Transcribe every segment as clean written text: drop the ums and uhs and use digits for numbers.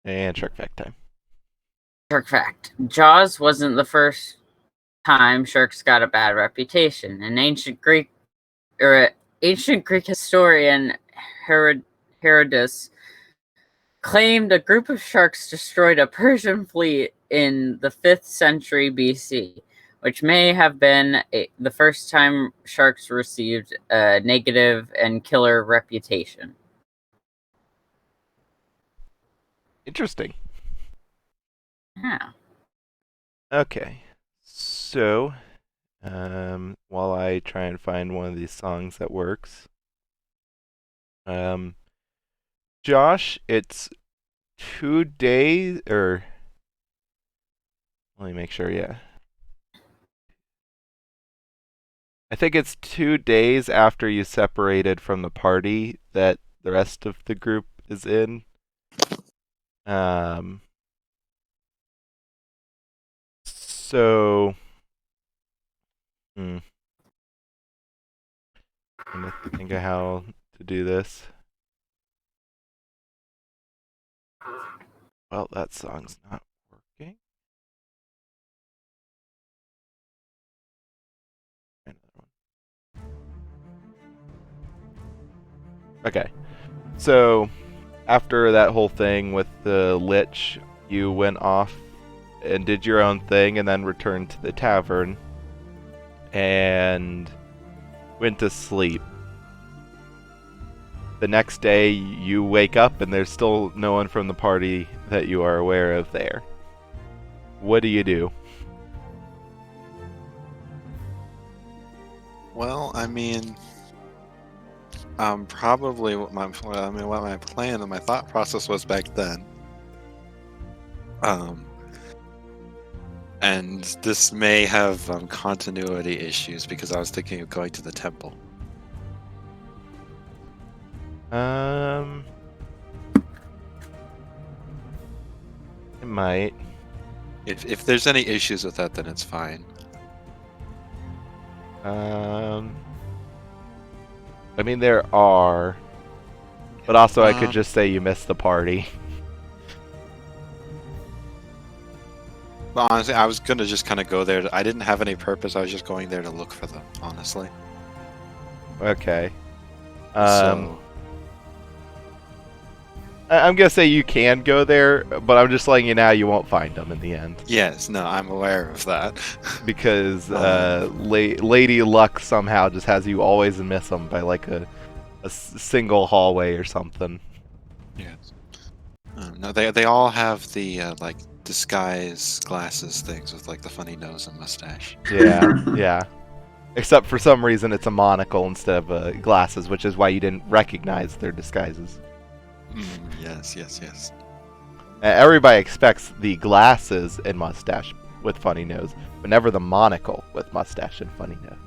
And shark fact time. Shark fact. Jaws wasn't the first time sharks got a bad reputation. An ancient Greek historian Herodotus claimed a group of sharks destroyed a Persian fleet in the 5th century BC, which may have been the first time sharks received a negative and killer reputation. Interesting. Yeah. Okay. So, while I try and find one of these songs that works, Josh, it's 2 days, or let me make sure, yeah. I think it's 2 days after you separated from the party that the rest of the group is in. So, I'm trying to think of how to do this. Well, that song's not working. Okay. So, after that whole thing with the Lich, you went off and did your own thing and then returned to the tavern and went to sleep. The next day, you wake up and there's still no one from the party that you are aware of there. What do you do? Well, I mean, probably what my plan and my thought process was back then. And this may have continuity issues because I was thinking of going to the temple. It might. If there's any issues with that, then it's fine. I mean, there are. But also, I could just say you missed the party. But honestly, I was gonna just kind of go there. I didn't have any purpose. I was just going there to look for them, honestly. Okay. So, I'm gonna say you can go there, but I'm just letting you know you won't find them in the end. yes, no, I'm aware of that. Because Lady Luck somehow just has you always miss them by like a single hallway or something. Yes. No, they all have the like disguise glasses things with like the funny nose and mustache. Yeah, yeah. Except for some reason it's a monocle instead of glasses, which is why you didn't recognize their disguises. Yes. Everybody expects the glasses and mustache with funny nose, but never the monocle with mustache and funny nose.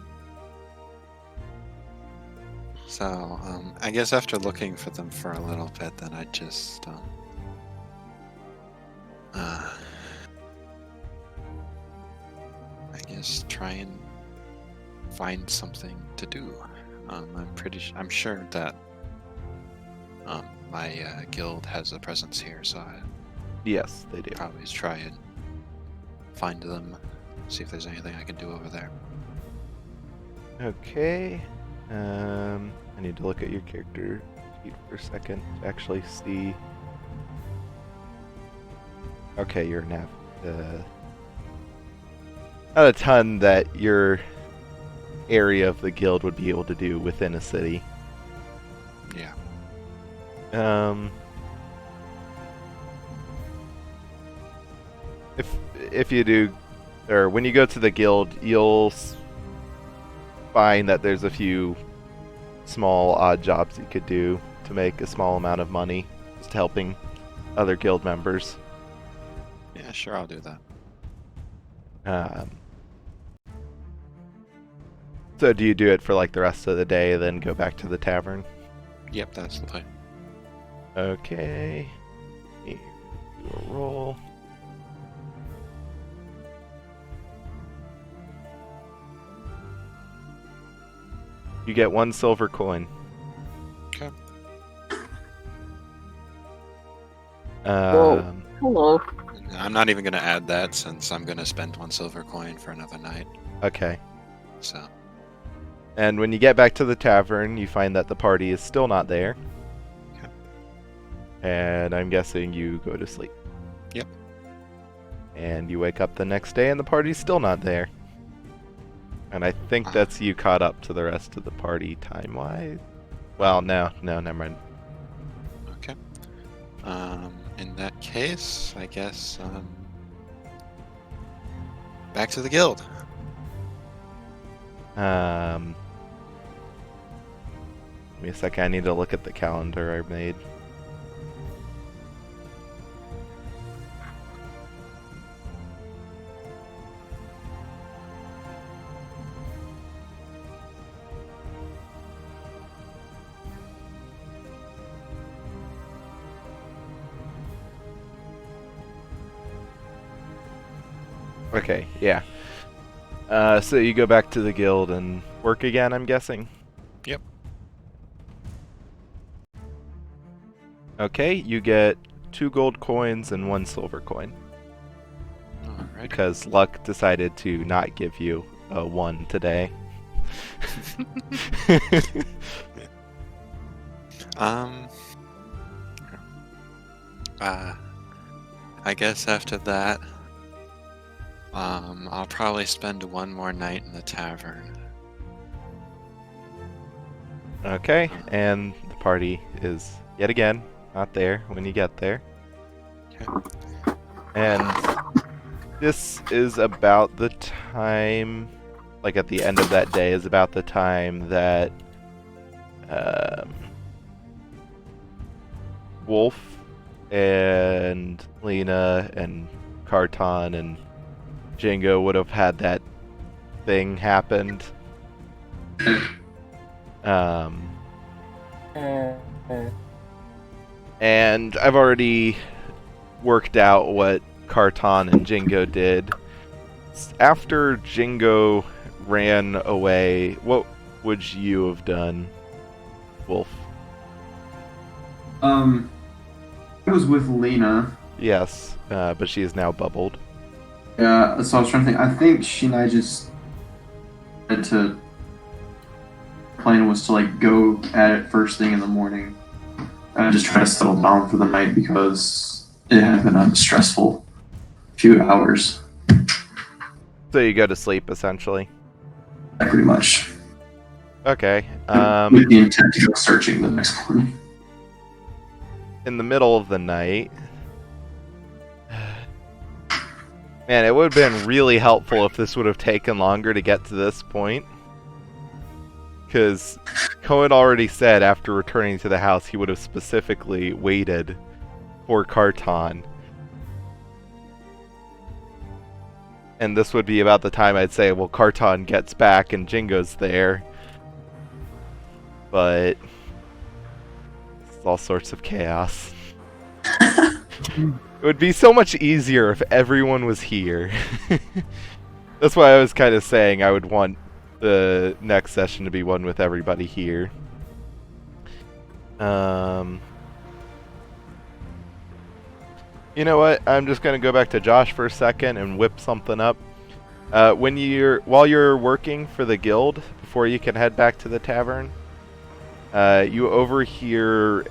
So, I guess after looking for them for a little bit, then I just I guess try and find something to do. I'm sure that my guild has a presence here, so Yes, they do. probably try and find them, see if there's anything I can do over there. Okay. I need to look at your character sheet for a second to actually see. Okay, you're nav. Not a ton that your area of the guild would be able to do within a city. Yeah. If you do, or when you go to the guild, you'll find that there's a few small odd jobs you could do to make a small amount of money, just helping other guild members. Yeah, sure, I'll do So that. do you do it for like the rest of the day, then go back to the tavern? Yep, that's the plan. Okay. Do a roll. You get 1 silver coin. Okay. Hello. I'm not even going to add that since I'm going to spend 1 silver coin for another night. Okay. So, And when you get back to the tavern, you find that the party is still not there. Okay. And I'm guessing you go to sleep. Yep. And you wake up the next day and the party's still not there. And I think that's you caught up to the rest of the party time-wise. Well, no, never mind. okay. In that case, I guess, back to the guild. Give me a second, I need to look at the calendar I made. Okay, yeah. So you go back to the guild and work again, I'm guessing? Yep. Okay, you get 2 gold coins and 1 silver coin. Alright. Because luck decided to not give you a 1 today. I guess after that, I'll probably spend 1 more night in the tavern. Okay, and the party is yet again not there when you get there. Okay. And this is about the time, like at the end of that day, is about the time that Wolf and Lena and Karton and Jingo would have had that thing happened. And I've already worked out what Karton and Jingo did. After Jingo ran away, what would you have done, Wolf? I was with Lena. Yes, but she is now bubbled. Yeah, so I was trying to think. I think she and I just had to. Plan was to like go at it first thing in the morning, and just try to settle down for the night because it had been a stressful few hours. So you go to sleep, essentially. Pretty much. Okay. With the intent to go searching the next morning. In the middle of the night. Man, it would have been really helpful if this would have taken longer to get to this point. Because Cohen already said after returning to the house he would have specifically waited for Karton. And this would be about the time I'd say, well, Karton gets back and Jingo's there. But it's all sorts of chaos. It would be so much easier if everyone was here. That's why I was kind of saying I would want the next session to be one with everybody here. You know what? I'm just gonna go back to Josh for a second and whip something up. While you're working for the guild, before you can head back to the tavern, you overhear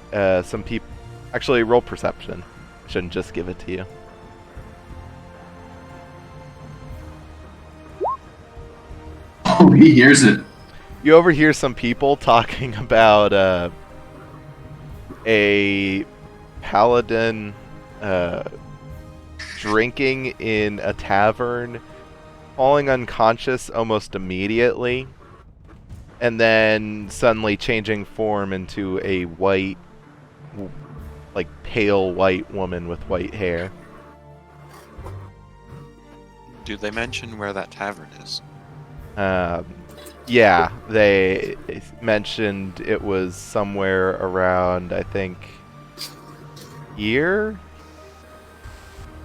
some people. Actually, roll perception. I shouldn't just give it to you. Oh, he hears it. You overhear some people talking about a paladin drinking in a tavern, falling unconscious almost immediately, and then suddenly changing form into a white, like pale white woman with white hair. Do they mention where that tavern is? Yeah, they mentioned it was somewhere around, I think, here?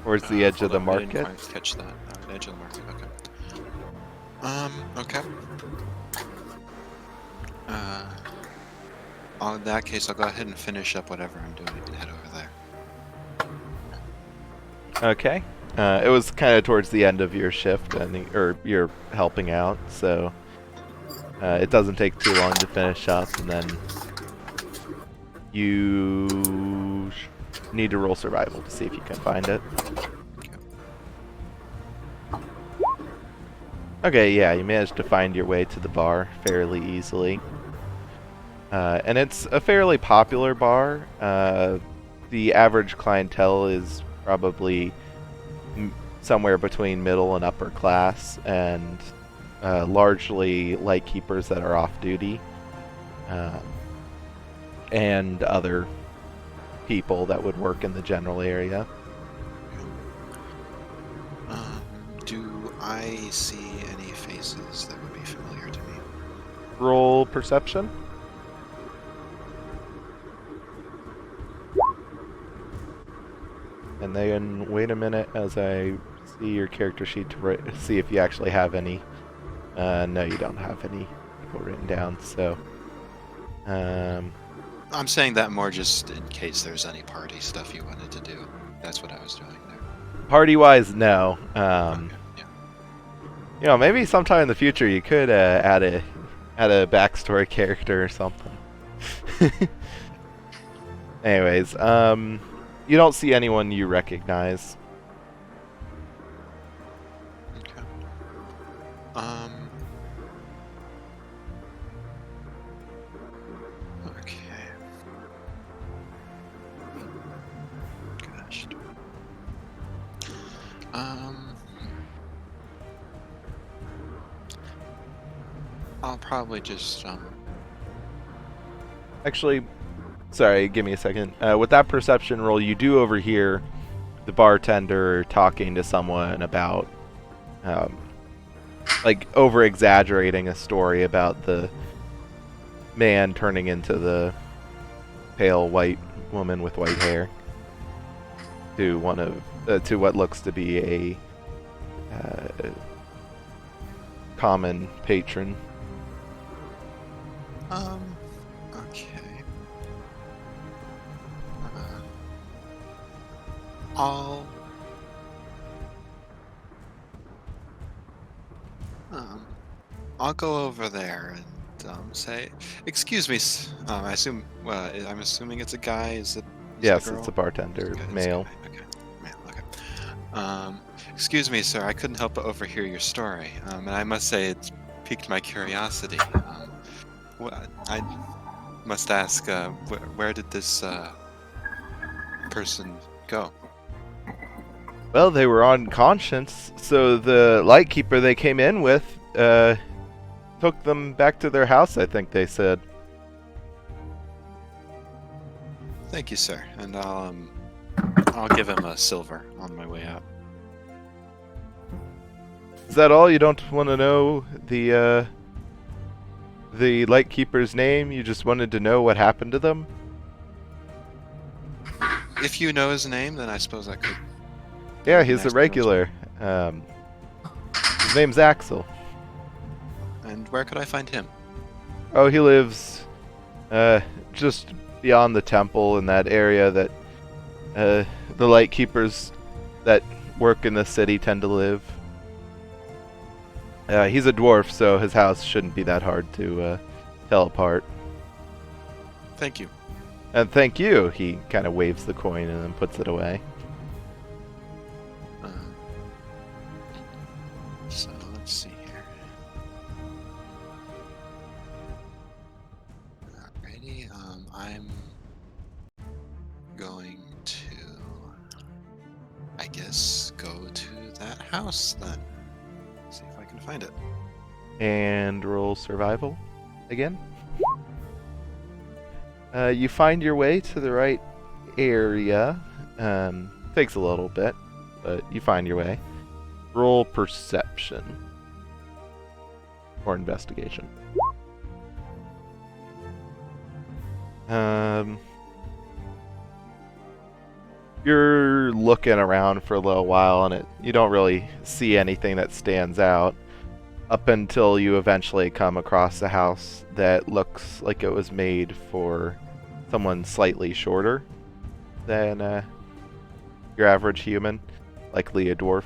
Towards the edge of the Hold on, I market? didn't quite catch that. Edge of the market, okay. Okay. In that case, I'll go ahead and finish up whatever I'm doing and head over there. Okay. It was kind of towards the end of your shift, or you're helping out, so it doesn't take too long to finish up, and then you need to roll survival to see if you can find it. Okay, yeah, you managed to find your way to the bar fairly easily. And it's a fairly popular bar. The average clientele is probably somewhere between middle and upper class, and largely lightkeepers that are off duty, and other people that would work in the general area. Do I see any faces that would be familiar to me? Roll perception. And then wait a minute as I see your character sheet to see if you actually have any. No, you don't have any people written down, so... I'm saying that more just in case there's any party stuff you wanted to do. That's what I was doing there. Party-wise, no. Okay, yeah. You know, maybe sometime in the future you could add a backstory character or something. Anyways, you don't see anyone you recognize. Okay. Okay. Gosh. I'll probably just Actually, sorry, give me a second. With that perception roll, you do overhear the bartender talking to someone about, like, over-exaggerating a story about the man turning into the pale white woman with white hair to what looks to be a common patron. Okay. I'll I'll go over there and say, "Excuse me." I assume. I'm assuming it's a guy. Is it? Yes, a girl? it's a bartender, It's a male. guy. Okay, male. Okay. Excuse me, sir. I couldn't help but overhear your story, and I must say it's piqued my curiosity. I must ask, where did this person go? Well, they were on conscience, so the lightkeeper they came in with took them back to their house, I think they said. Thank you, sir, and I'll give him a silver on my way out. Is that all? You don't want to know the lightkeeper's name? You just wanted to know what happened to them? If you know his name, then I suppose I could. Yeah, he's a Next regular. His name's Axel. And where could I find him? Oh, he lives just beyond the temple in that area that the lightkeepers that work in the city tend to live. He's a dwarf, so his house shouldn't be that hard to tell apart. Thank you. And thank you. He kind of waves the coin and then puts it away. So let's see here. Alrighty. I'm going to, I guess, go to that house then. See if I can find it. And roll survival again. You find your way to the right area. Takes a little bit, but you find your way. Roll perception or investigation. You're looking around for a little while, and you don't really see anything that stands out up until you eventually come across a house that looks like it was made for someone slightly shorter than your average human. likely a dwarf.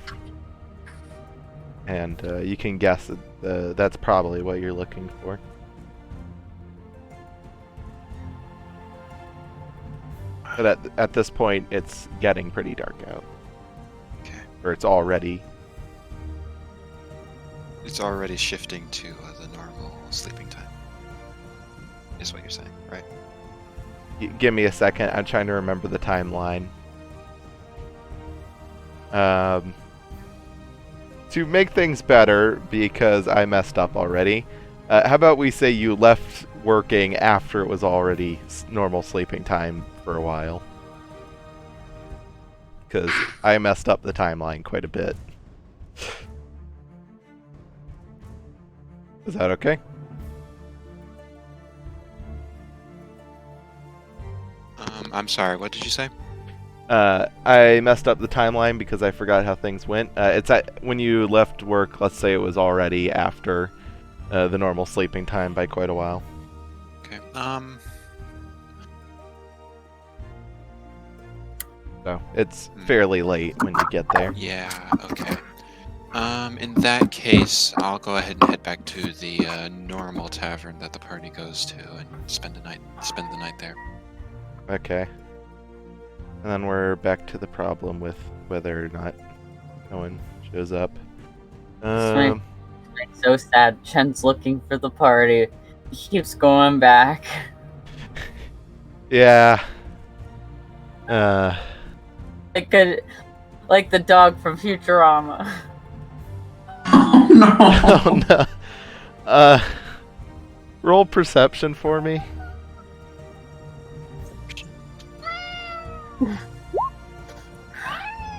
And you can guess that that's probably what you're looking for. But at this point, it's getting pretty dark out. Okay. Or it's already. It's already shifting to the normal sleeping time. Is what you're saying, right? Give me a second. I'm trying to remember the timeline. To make things better, because I messed up already, how about we say you left working after it was already normal sleeping time for a while? Because I messed up the timeline quite a bit. Is that okay? I'm sorry, what did you say? I messed up the timeline because I forgot how things went. It's when you left work, let's say it was already after the normal sleeping time by quite a while. Okay. So it's fairly late when you get there. Yeah, okay. In that case, I'll go ahead and head back to the normal tavern that the party goes to and spend the night there. Okay. And then we're back to the problem with whether or not no one shows up. It's so sad. Chen's looking for the party. He keeps going back. Yeah. Like the dog from Futurama. Oh no! Oh no. Roll perception for me.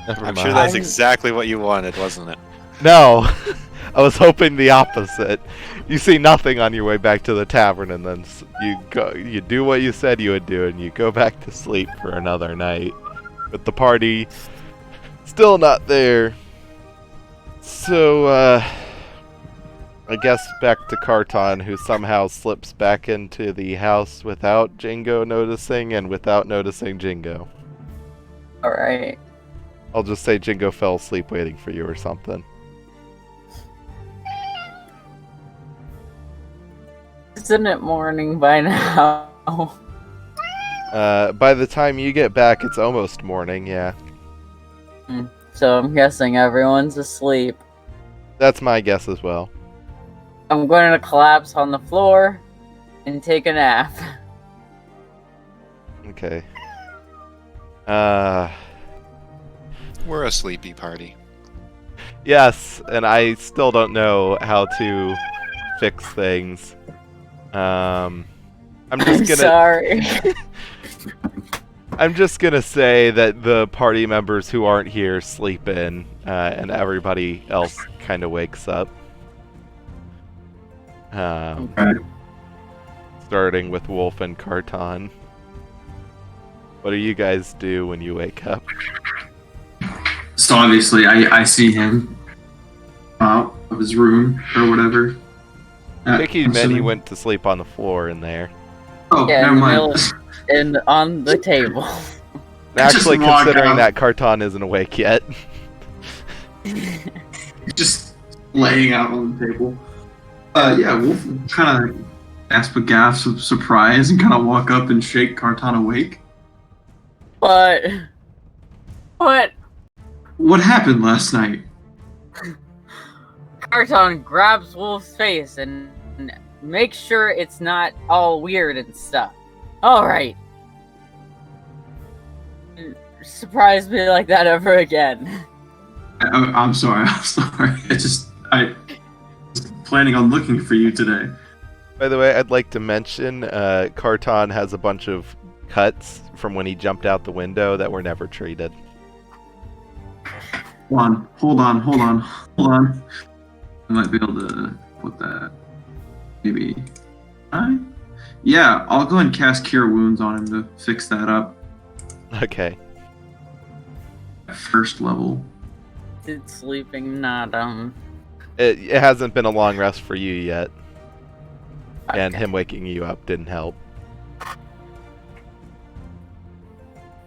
Never I'm mind. sure that's exactly what you wanted, wasn't it? No, I was hoping the opposite. You see nothing on your way back to the tavern, and then you do what you said you would do, and you go back to sleep for another night. But the party still not there. So, I guess back to Karton, who somehow slips back into the house without Jingo noticing, and without noticing Jingo. Alright. I'll just say Jingo fell asleep waiting for you or something. Isn't it morning by now? By the time you get back, it's almost morning, yeah. So I'm guessing everyone's asleep. That's my guess as well. I'm going to collapse on the floor and take a nap. Okay. We're a sleepy party. Yes, and I still don't know how to fix things. I'm just gonna. Sorry. I'm just gonna say that the party members who aren't here sleep in, and everybody else kind of wakes up. Starting with Wolf and Karton. What do you guys do when you wake up? So obviously, I see him out of his room or whatever. I think he meant he went to sleep on the floor in there. Oh, Yeah, never in the mind. middle and on the table. Actually, Just walk considering out. that Karton isn't awake yet. Just laying out on the table. Yeah, Wolf kind of gasp a gasp of surprise and kind of walk up and shake Karton awake. But what? What happened last night? Karton grabs Wolf's face and makes sure it's not all weird and stuff. Alright. Surprise me like that ever again. I'm sorry. I'm sorry. I was planning on looking for you today. By the way, I'd like to mention Karton has a bunch of cuts from when he jumped out the window that were never treated. Hold on. I might be able to put that. Maybe. Yeah, I'll go and cast Cure Wounds on him to fix that up. Okay. At first level. Did sleeping not It hasn't been a long rest for you yet. And Okay. him waking you up didn't help.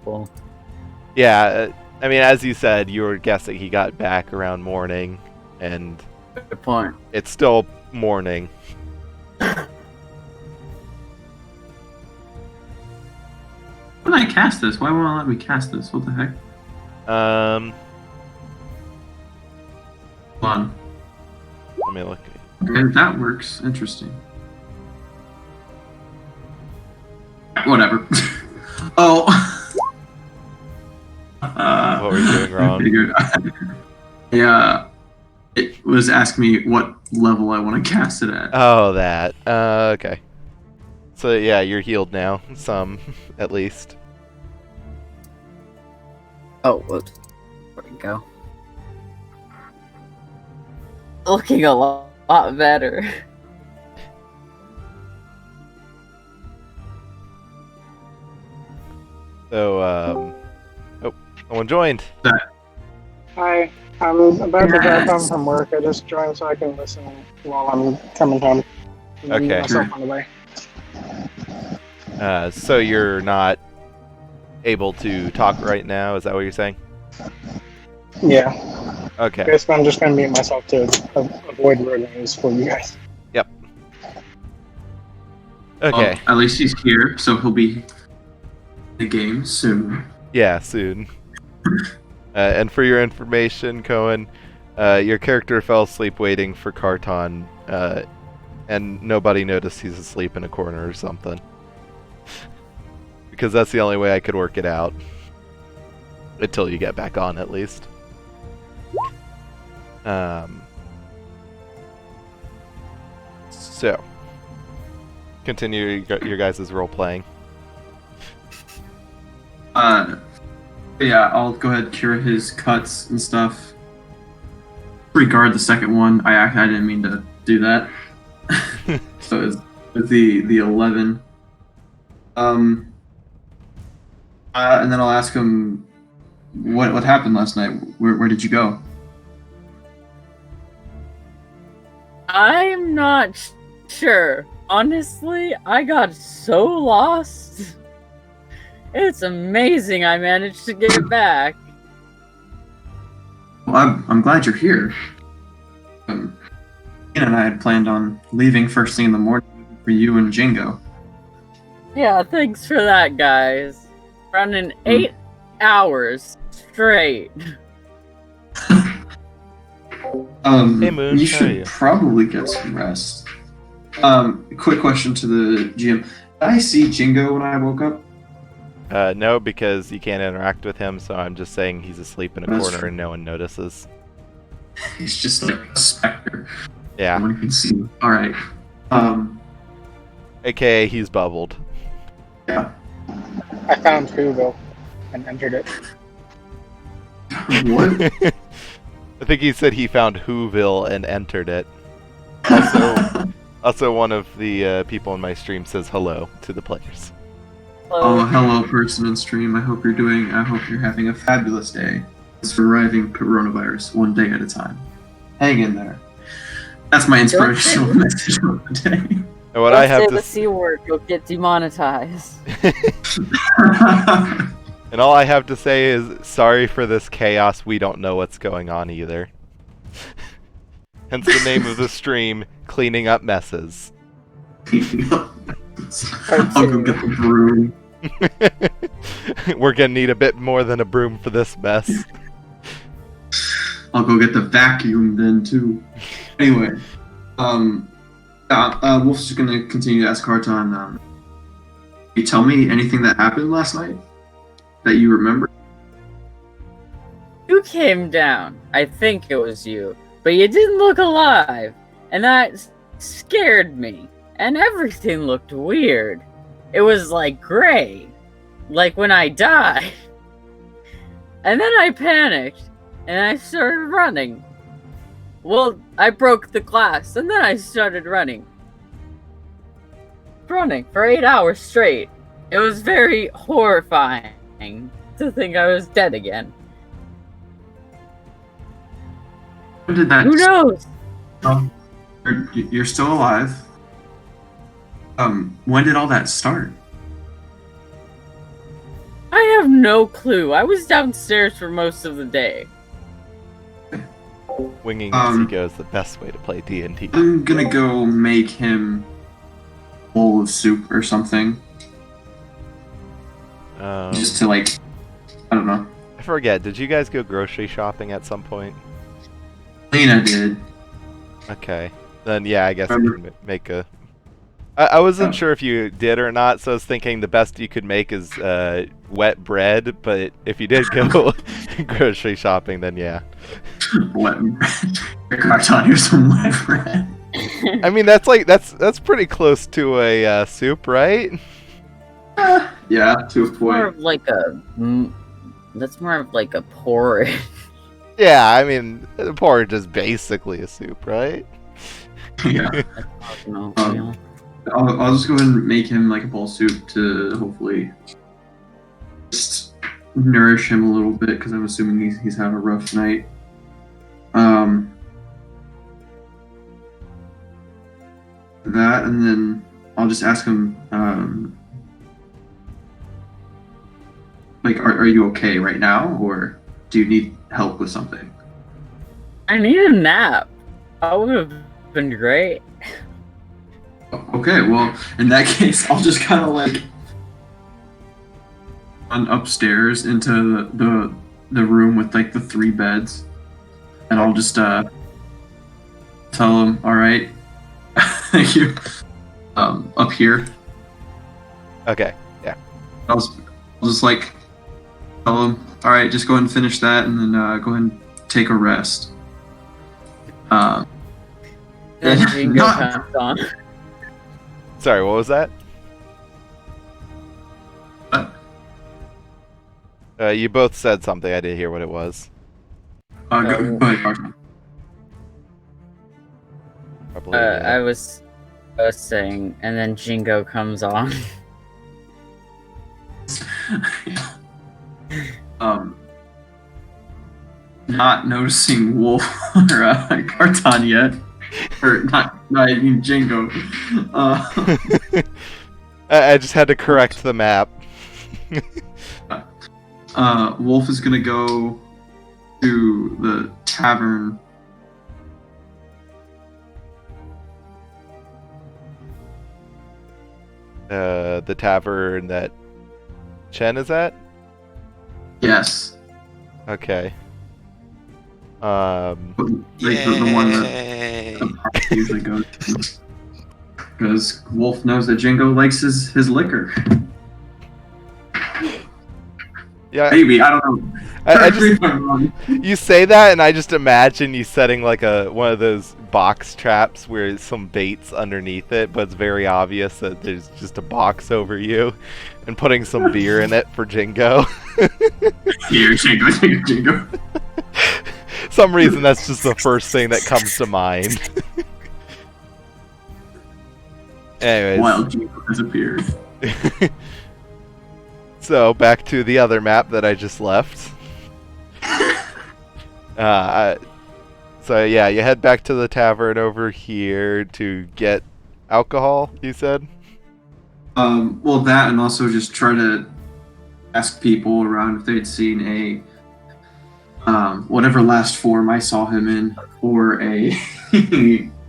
Cool. Yeah, I mean, as you said, you were guessing he got back around morning, and Good point. it's still morning. How did I cast this? Why won't it let me cast this? What the heck? Um, Hold on. let me look. Okay, that works. Interesting. Whatever. Oh. What were you doing wrong? I figured. Yeah. It was asking me what level I want to cast it at. Oh, that. Okay. So yeah, you're healed now. Some, at least. Oh, whoops. There we go. Looking a lot better. So, oh, someone joined. Hi, I'm about to drive home from work. I just joined so I can listen while I'm coming home. And then Okay. myself on the way. So you're not able to talk right now, is that what you're saying? Yeah. Okay. Basically, I'm just going to mute myself to avoid ruining this for you guys. Okay. Well, at least he's here, so he'll be in the game soon. Yeah, soon. And for your information, Cohen, your character fell asleep waiting for Carton, and nobody noticed he's asleep in a corner or something. Because that's the only way I could work it out. Until you get back on, at least. So, continue your guys' role playing. Yeah, I'll go ahead and cure his cuts and stuff. Regard the second one. I didn't mean to do that. So it's the 11. And then I'll ask him what happened last night. Where did you go? I'm not sure. Honestly, I got so lost. It's amazing I managed to get back. Well, I'm glad you're here. Ian and I had planned on leaving first thing in the morning for you and Jingo. Yeah, thanks for that, guys. Running 8 hours straight. Hey, Moon, You how are should you? probably get some rest. Quick question to the GM. Did I see Jingo when I woke up? No, because you can't interact with him, so I'm just saying he's asleep in a That's corner true. and no one notices. He's just like a specter. Yeah. No one can see him. Alright. AKA, he's bubbled. Yeah. I found Whoville and entered it. What? I think he said he found Whoville and entered it. Also, one of the people in my stream says hello to the players. Oh, hello, person in stream. I hope you're having a fabulous day. Surviving coronavirus one day at a time. Hang in there. That's my inspirational message of the day. And what Don't I have say to the C word, you'll get demonetized. and all I have to say is sorry for this chaos. We don't know what's going on either. Hence the name of the stream, Cleaning Up Messes. I'll go get the broom. We're gonna need a bit more than a broom for this mess. I'll go get the vacuum then too. Anyway, Wolf's just gonna continue to ask Carton. Can you tell me anything that happened last night that you remember? You came down. I think it was you. But you didn't look alive. And that scared me. And everything looked weird. It was like gray. Like when I died. And then I panicked. And I started running. Well, I broke the glass. And then I started running. Running for 8 hours straight. It was very horrifying to think I was dead again. When did that? Who knows? You're still alive. When did all that start? I have no clue. I was downstairs for most of the day. Winging as he goes the best way to play D&D. I'm gonna go make him a bowl of soup or something. Just to, like, I don't know. I forget, did you guys go grocery shopping at some point? Lena did. Okay. Then, yeah, I guess you can make a... I wasn't sure if you did or not, so I was thinking the best you could make is wet bread, but if you did go grocery shopping, then yeah. Wet bread. Carton, here's some wet bread. I mean, that's pretty close to a soup, right? Yeah, to a More point. of like a... That's more of like a porridge. Yeah, I mean, porridge is basically a soup, right? Yeah. No, I'll just go ahead and make him like a bowl soup to hopefully just nourish him a little bit because I'm assuming he's having a rough night. That, and then I'll just ask him, like, are you okay right now, or do you need help with something? I need a nap. That would have been great. Okay, well, in that case, I'll just kind of like run upstairs into the room with like the 3 beds, and I'll just tell him, all right, thank you, up here. Okay, yeah. I'll just like tell him, all right, just go ahead and finish that, and then go ahead and take a rest. Then Jingo comes on. Sorry, what was that? You both said something. I didn't hear what it was. Go ahead, Carson. Probably, I was saying, and then Jingo comes on. Not noticing Wolf or Carton yet, or not even Jingo. I just had to correct the map. Wolf is gonna go to the tavern. The tavern that Chen is at? Yes. Okay. Like the one that usually goes to. Because Wolf knows that Jingo likes his liquor. Yeah. Maybe, I don't know. I just, you say that, and I just imagine you setting like one of those box traps where some bait's underneath it, but it's very obvious that there's just a box over you, and putting some beer in it for Jingo. Here, Jingo. Some reason that's just the first thing that comes to mind. Anyways. Wild Jingo has appeared. So, back to the other map that I just left. So yeah, you head back to the tavern over here to get alcohol, you said? Well, that, and also just try to ask people around if they'd seen a whatever last form I saw him in, or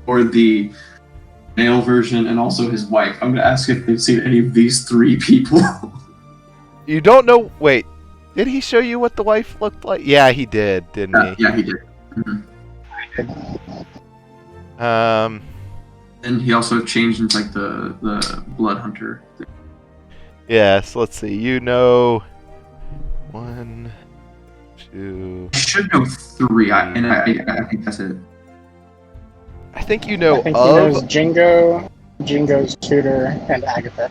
or the male version, and also his wife. I'm gonna ask if they've seen any of these 3 people. You don't know. Wait, did he show you what the wife looked like? Yeah, he did, didn't he? Yeah, he did. Mm-hmm. And he also changed into like the blood hunter thing. Yes, let's see. You know, 1, 2. I should know 3. I think that's it. I think you know I think of. he knows Jingo, Jingo's tutor, and Agatha.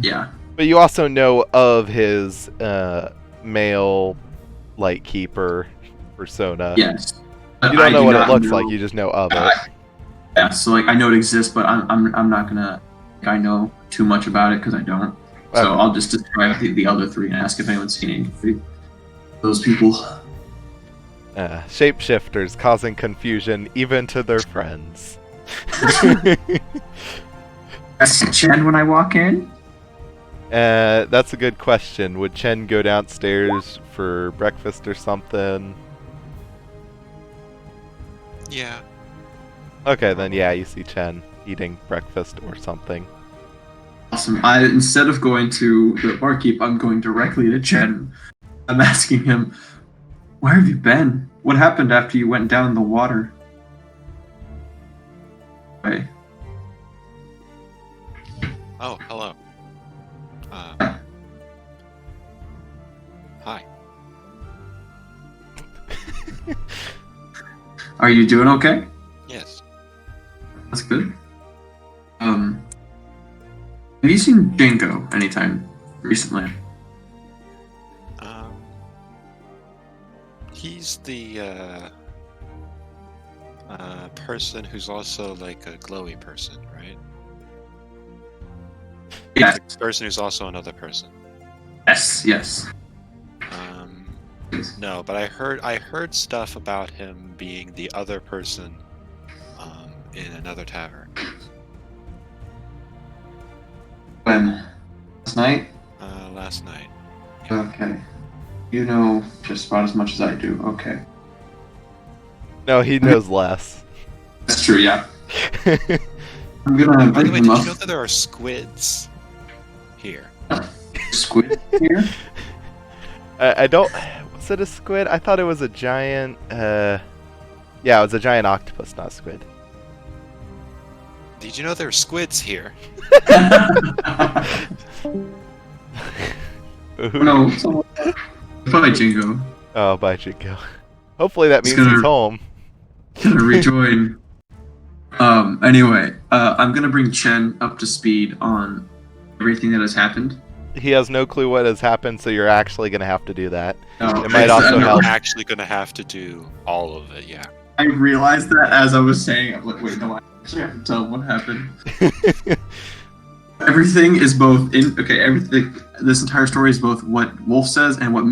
Yeah. But you also know of his male lightkeeper persona. Yes. You don't know what it looks like. You just know of it. Yeah. So like I know it exists, but I'm not gonna. I know too much about it because I don't. So Okay. I'll just describe the other 3 and ask if anyone's seen any of those people. Shapeshifters causing confusion even to their friends. I see Chen when I walk in. That's a good question. Would Chen go downstairs for breakfast or something? Yeah. Okay, then yeah, you see Chen eating breakfast or something. Awesome. Instead of going to the barkeep, I'm going directly to Chen. I'm asking him, "Where have you been? What happened after you went down in the water?" Right. Oh, hello. Hi. Are you doing okay? Yes. That's good. Have you seen Django anytime recently? He's the person who's also like a glowy person, right? Yes. The person who's also another person. Yes. No, but I heard stuff about him being the other person in another tavern. When? Last night? Last night. Okay. You know just about as much as I do. Okay. No, he knows less. That's true, yeah. I'm gonna By the bring way, him did up. you know that there are squids here? Squid here? I don't. Was it a squid? I thought it was a giant. Yeah, it was a giant octopus, not squid. Did you know there are squids here? No, probably Jingo. Oh, bye, Chico. Hopefully that He's means he's gonna- home. Gonna rejoin. Anyway, I'm gonna bring Chen up to speed on everything that has happened. He has no clue what has happened, so you're actually going to have to do that. No, It might also You're help. actually gonna have to do all of it, yeah. I realized that as I was saying. I'm like, wait, no, I actually have to tell him what happened. Everything is both in. Okay, everything. This entire story is both what Wolf says and what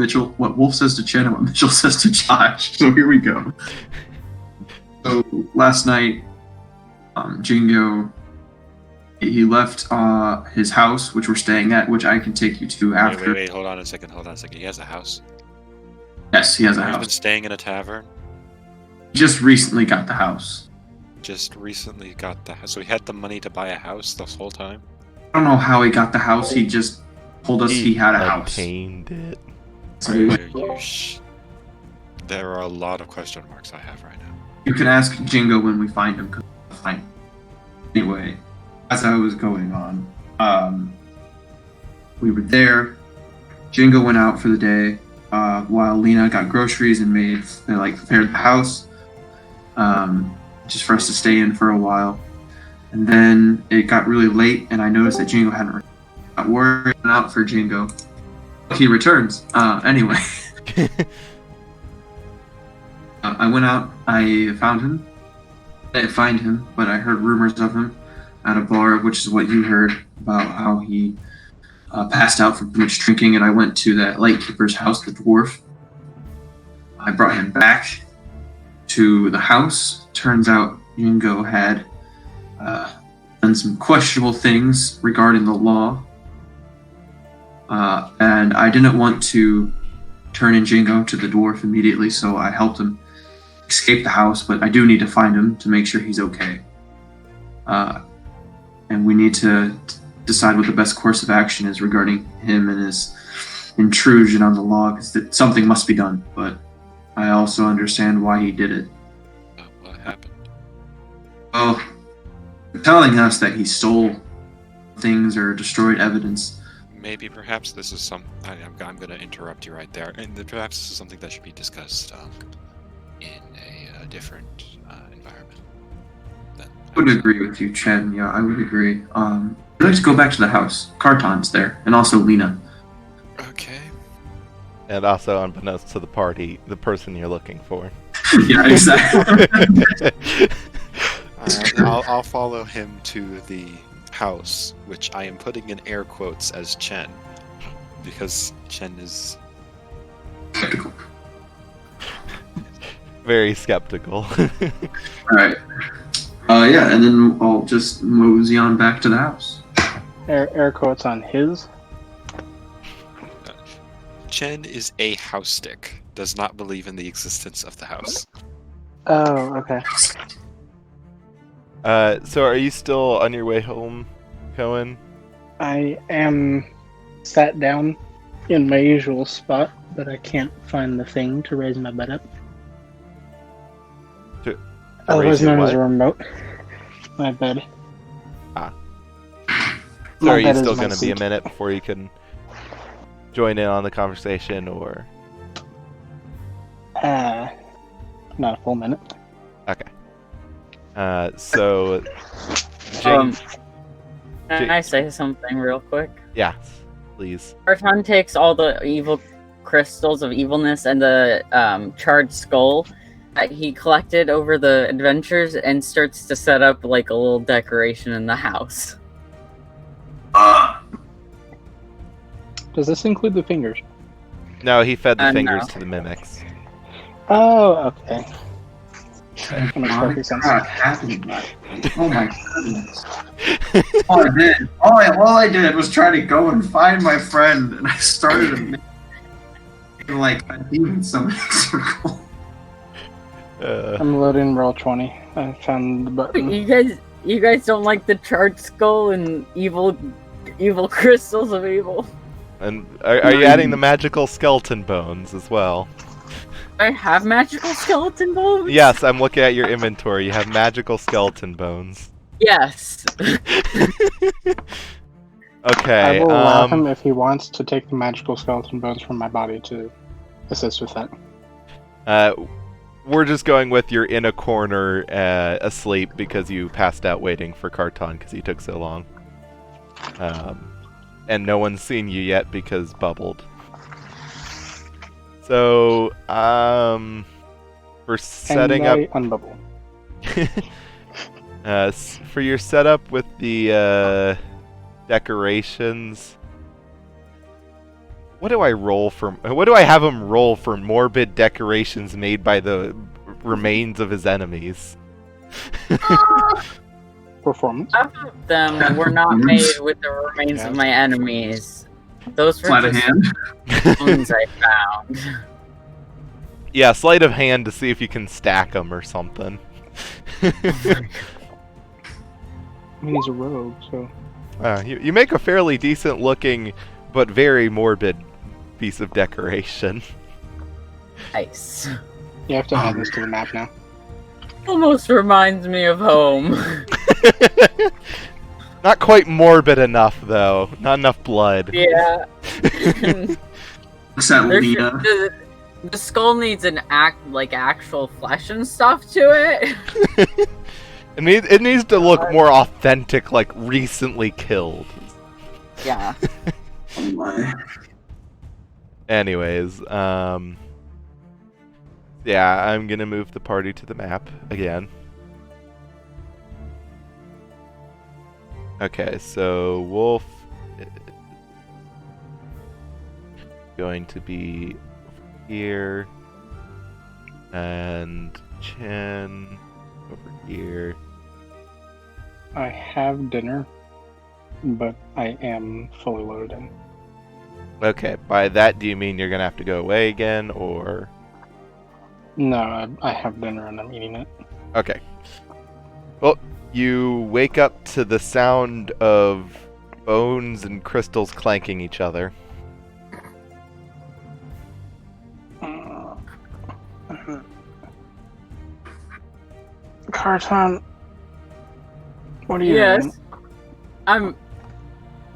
Wolf says to Chen and what Mitchell says to Josh. So here we go. So last night, Jingo, he left his house, which we're staying at, which I can take you to after. Wait, hold on a second. He has a house. Yes, he has a He's been house. staying in a tavern. He just recently got the house. Just recently got the house. So he had the money to buy a house this whole time? I don't know how he got the house. He just told us he had a house. obtained it. So There are a lot of question marks I have right now. you can ask Jingo when we find him. 'Cause we'll find him. Anyway, as I was going on, we were there. Jingo went out for the day, while Lena got groceries and prepared the house, just for us to stay in for a while. And then it got really late, and I noticed that Jingo hadn't returned. Got worried out for Jingo. He returns. Anyway, I went out. I found him. I didn't find him, but I heard rumors of him at a bar, which is what you heard about how he passed out from too much drinking. And I went to that lightkeeper's house, the dwarf. I brought him back to the house. Turns out Jingo had done some questionable things regarding the law. And I didn't want to turn in Jingo to the dwarf immediately, so I helped him escape the house, but I do need to find him to make sure he's okay. And we need to decide what the best course of action is regarding him and his intrusion on the law, because something must be done, but I also understand why he did it. What happened? Well, they're telling us that he stole things or destroyed evidence. Maybe perhaps this is some. I'm going to interrupt you right there. And perhaps this is something that should be discussed in a different environment. I would agree with you, Chen. Yeah, I would agree. I'd like to go back to the house. Carton's there, and also Lena. Okay. And also, unbeknownst to the party, the person you're looking for. Yeah, exactly. I'll follow him to the house, which I am putting in air quotes as Chen, because Chen is Skeptical. Very skeptical. Alright. Yeah, and then I'll just mosey on back to the house. Air quotes on his. Chen is a house stick. Does not believe in the existence of the house. Oh, okay. So are you still on your way home, Cohen? I am sat down in my usual spot, but I can't find the thing to raise my bed up. To Otherwise raise your known as what? a remote. My bed. So My are you bed is still my going to be a seat. minute before you can join in on the conversation, or? Not a full minute. Okay. So, Jing, Can I say something real quick? yes, please. Arton takes all the evil crystals of evilness and the charred skull that he collected over the adventures and starts to set up like a little decoration in the house. Does this include the fingers? No, he fed the fingers No. to the mimics. Oh, okay. That makes perfect sense. Oh my goodness. All I did was try to go and find my friend, and I started making like a demon summoning circle. I'm loading roll 20. I found the button. You guys don't like the charred skull and evil crystals of evil? And are you adding the magical skeleton bones as well? I have magical skeleton bones? Yes, I'm looking at your inventory. You have magical skeleton bones. Yes. Okay. I will allow him if he wants to take the magical skeleton bones from my body to assist with that. We're just going with you're in a corner asleep because you passed out waiting for Carton because he took so long. And no one's seen you yet because bubbled. So, for setting up... Unbubble. For your setup with the decorations... What do I roll for? What do I have him roll for morbid decorations made by the remains of his enemies? Performance. Half of them were not made with the remains of my enemies. Those were Sleight of just hand. bones I found. Yeah, sleight of hand to see if you can stack them or something. I mean, he's a rogue, so... You make a fairly decent looking, but very morbid piece of decoration. Nice. You have to add this to the map now. Almost reminds me of home. Not quite morbid enough, though. Not enough blood. Yeah. What's that, There's- Lena? the skull needs an actual flesh and stuff to it. It needs to look more authentic, like recently killed. Yeah. Oh my. Anyways, yeah, I'm gonna move the party to the map again. Okay, so Wolf is going to be over here, and Chen over here. I have dinner, but I am fully loaded in. Okay, by that do you mean you're gonna have to go away again, or? No, I have dinner and I'm eating it. Okay. Well, you wake up to the sound of bones and crystals clanking each other. Carton, what are you Yes. doing? I'm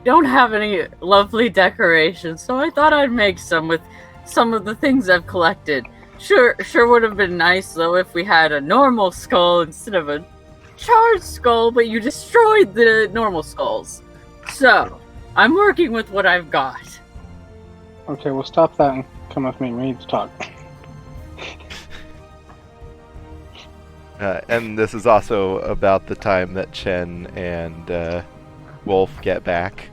don't have any lovely decorations, so I thought I'd make some with some of the things I've collected. Sure would have been nice though if we had a normal skull instead of a charred skull, but you destroyed the normal skulls. So, I'm working with what I've got. Okay, well stop that and come with me. We need to talk. And this is also about the time that Chen and Wolf get back.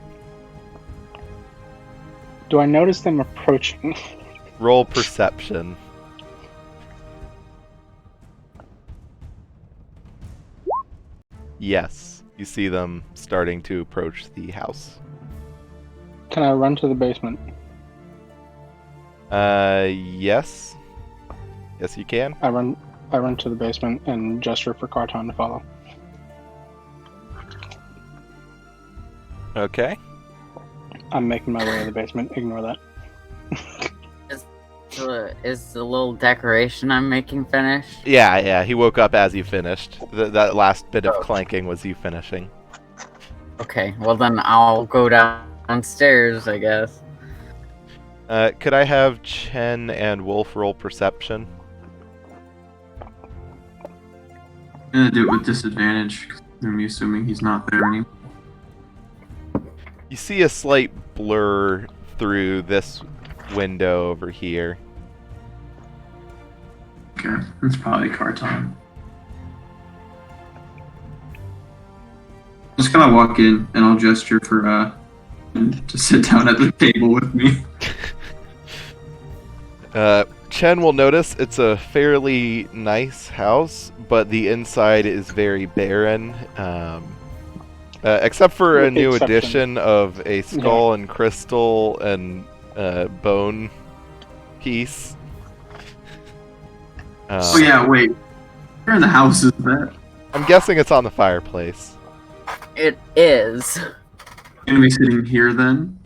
Do I notice them approaching? Roll perception. Yes, you see them starting to approach the house. Can I run to the basement? Yes. Yes, you can. I run to the basement and gesture for Carton to follow. Okay. I'm making my way to the basement. Ignore that. Is the little decoration I'm making finished? Yeah, he woke up as you finished. That last bit of clanking was you finishing. Okay, well then I'll go downstairs, I guess. Could I have Chen and Wolf roll perception? I'm gonna do it with disadvantage. I'm assuming he's not there anymore. You see a slight blur through this window over here. Okay, it's probably Carton. Just gonna walk in and I'll gesture for to sit down at the table with me. Chen will notice it's a fairly nice house, but the inside is very barren. Except for a With the new exception. addition of a skull and crystal and bone piece. Oh yeah, wait. Where in the house is that? I'm guessing it's on the fireplace. It is. Gonna be sitting here then?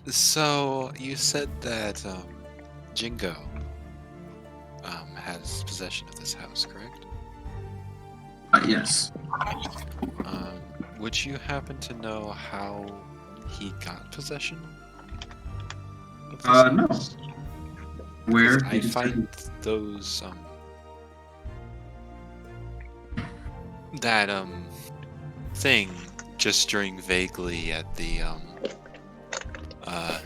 So you said that Jingo has possession of this house, correct? Yes. Would you happen to know how he got possession of this No. house? Where? I find those that thing gesturing vaguely at the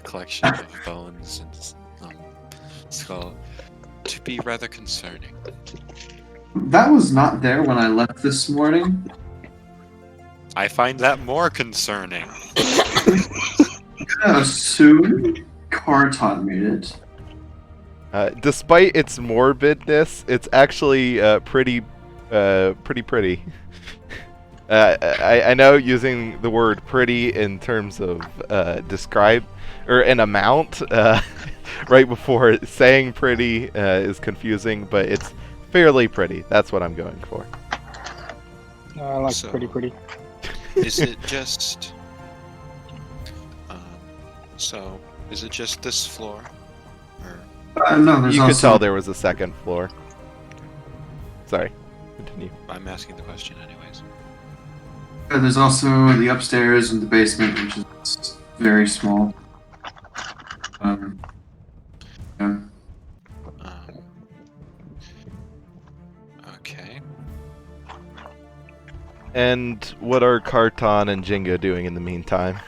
collection of bones and skull to be rather concerning. That was not there when I left this morning. I find that more concerning. I'm gonna assume Carton made it. Despite its morbidness, it's actually pretty. I know using the word pretty in terms of describe or an amount right before saying pretty is confusing, but it's fairly pretty. That's what I'm going for. I like So- pretty. Is it just so is it just this floor? Or No, there's You also could tell there was a second floor. Sorry, continue. I'm asking the question anyways. there's also the upstairs and the basement, which is very small. Yeah. Okay. And what are Carton and Jingo doing in the meantime?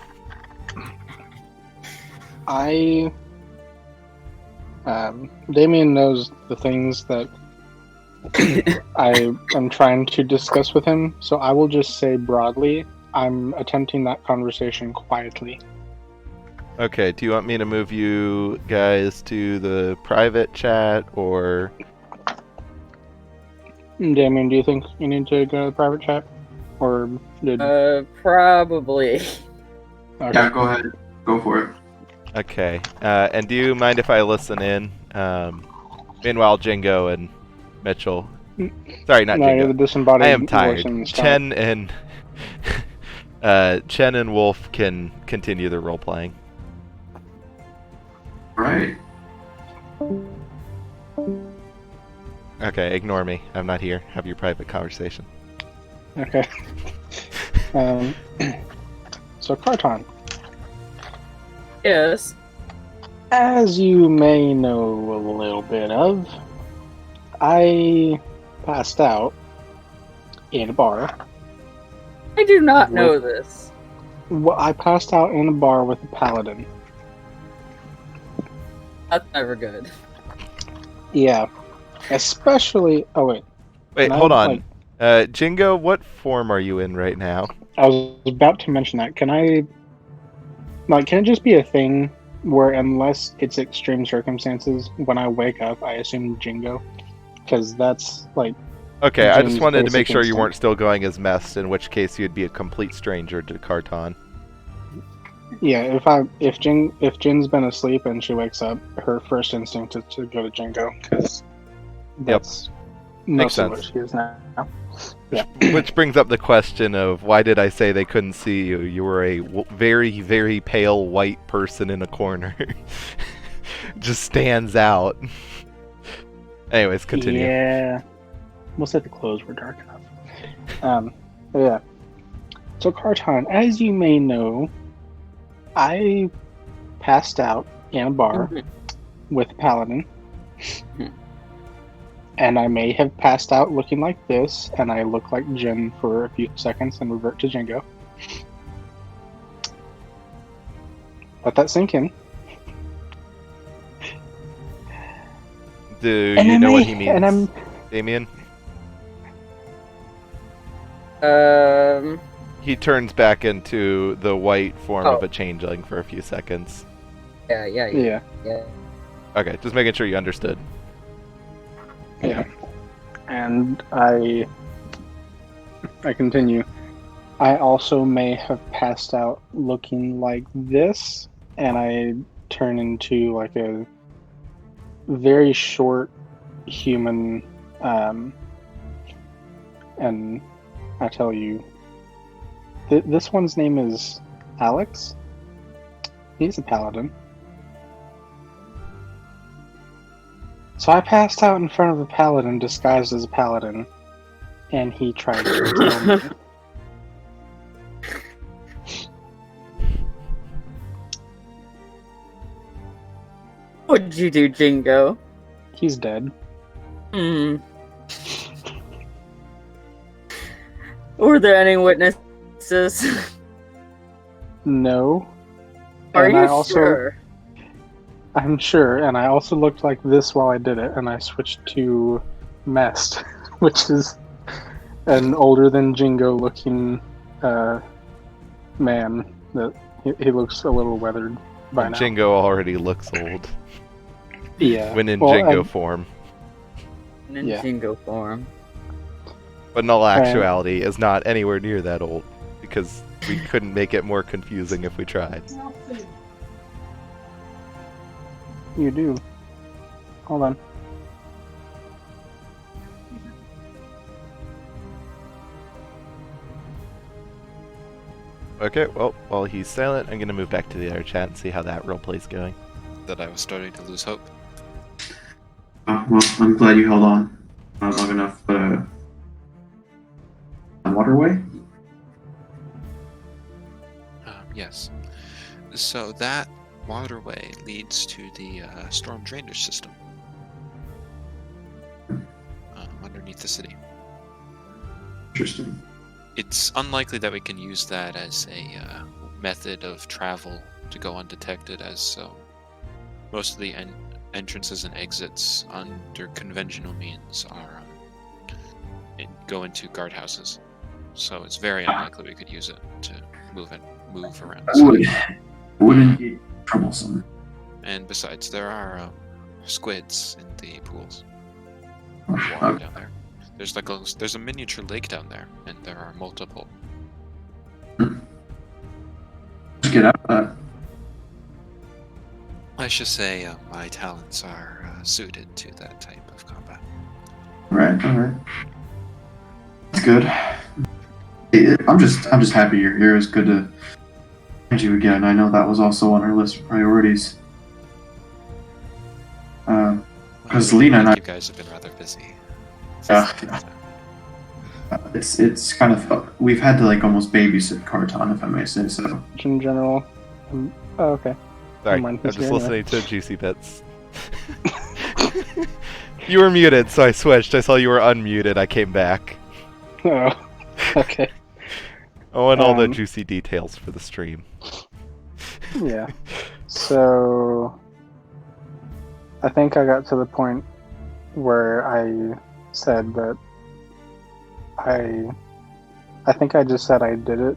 Damien knows the things that I am trying to discuss with him, so I will just say broadly, I'm attempting that conversation quietly. Okay, do you want me to move you guys to the private chat or... Damien, do you think you need to go to the private chat? Or did... Probably. okay. Yeah, go ahead. Go for it. Okay, and do you mind if I listen in? Meanwhile, Jingo and Mitchell... Sorry, not No, you're Jingo. the disembodied I am voice tired. in the sky. Chen and Wolf can continue their role-playing. Right. Okay, ignore me. I'm not here. Have your private conversation. Okay. So, Carton, Yes. as you may know a little bit of, I passed out in a bar. I do not know this. Well, I passed out in a bar with a paladin. That's never good. Yeah. Especially... Oh, wait. Wait, Can I, hold on. Jingo, what form are you in right now? I was about to mention that. Can I... Like, can it just be a thing where unless it's extreme circumstances, when I wake up, I assume Jingo? Because that's, like... Okay, I just James' wanted to make basic sure you instinct. weren't still going as Mest, in which case you'd be a complete stranger to Carton. Yeah, if Jin's been asleep and she wakes up, her first instinct is to go to Jingo because that's Makes mostly what sense. she is now. Which brings up the question of why did I say they couldn't see you? You were a very, very pale white person in a corner. Just stands out. Anyways, continue. Yeah, we'll say the clothes were dark enough. Yeah. So Carton, as you may know, I passed out in a bar with Paladin. And I may have passed out looking like this, and I look like Jin for a few seconds and revert to Jingo. Let that sink in. Do And you I know what may- he means, and I'm- Damien? Um, He turns back into the white form of Oh. a changeling for a few seconds. Yeah. Okay, just making sure you understood. Yeah. And I continue. I also may have passed out looking like this, and I turn into like a very short human, and I tell you, this one's name is Alex. He's a paladin. So I passed out in front of a paladin disguised as a paladin, and he tried to kill me. what'd you do, Jingo? He's dead. Hmm. Were there any witnesses? No. Are And you I also, sure? I'm sure, and I also looked like this while I did it, and I switched to Mest, which is an older than Jingo looking man that he looks a little weathered by now. Jingo already looks old Yeah. when in Well, Jingo and- form, In Yeah. Jingo form. but in all actuality is not anywhere near that old because we couldn't make it more confusing if we tried. You do. Hold on. Okay, well, while he's silent, I'm gonna move back to the other chat and see how that roleplay's going. That I was starting to lose hope. Well, I'm glad you held on long enough. Waterway? Yes. So that waterway leads to the storm drainage system underneath the city. Interesting. It's unlikely that we can use that as a method of travel to go undetected, as most of the entrances and exits under conventional means are go into guardhouses. So it's very unlikely we could use it to move around the city. Wouldn't be troublesome. And besides, there are squids in the pools. Water down there. There's a miniature lake down there, and there are multiple. Let's get out of that. I should say my talents are suited to that type of combat. Alright. That's good. I'm just happy you're here. It's good to find you again. I know that was also on our list of priorities. Because Lena and I, You guys have been rather busy. Yeah. It's kind of we've had to like almost babysit Carton, if I may say so. In general. Oh, okay. Sorry, Never mind, I'm he's just here listening to Juicy Bits. You were muted, so I switched. I saw you were unmuted. I came back. Oh, okay. I want all the Um, juicy details for the stream. Yeah. So I think I got to the point where I said that I think I just said I did it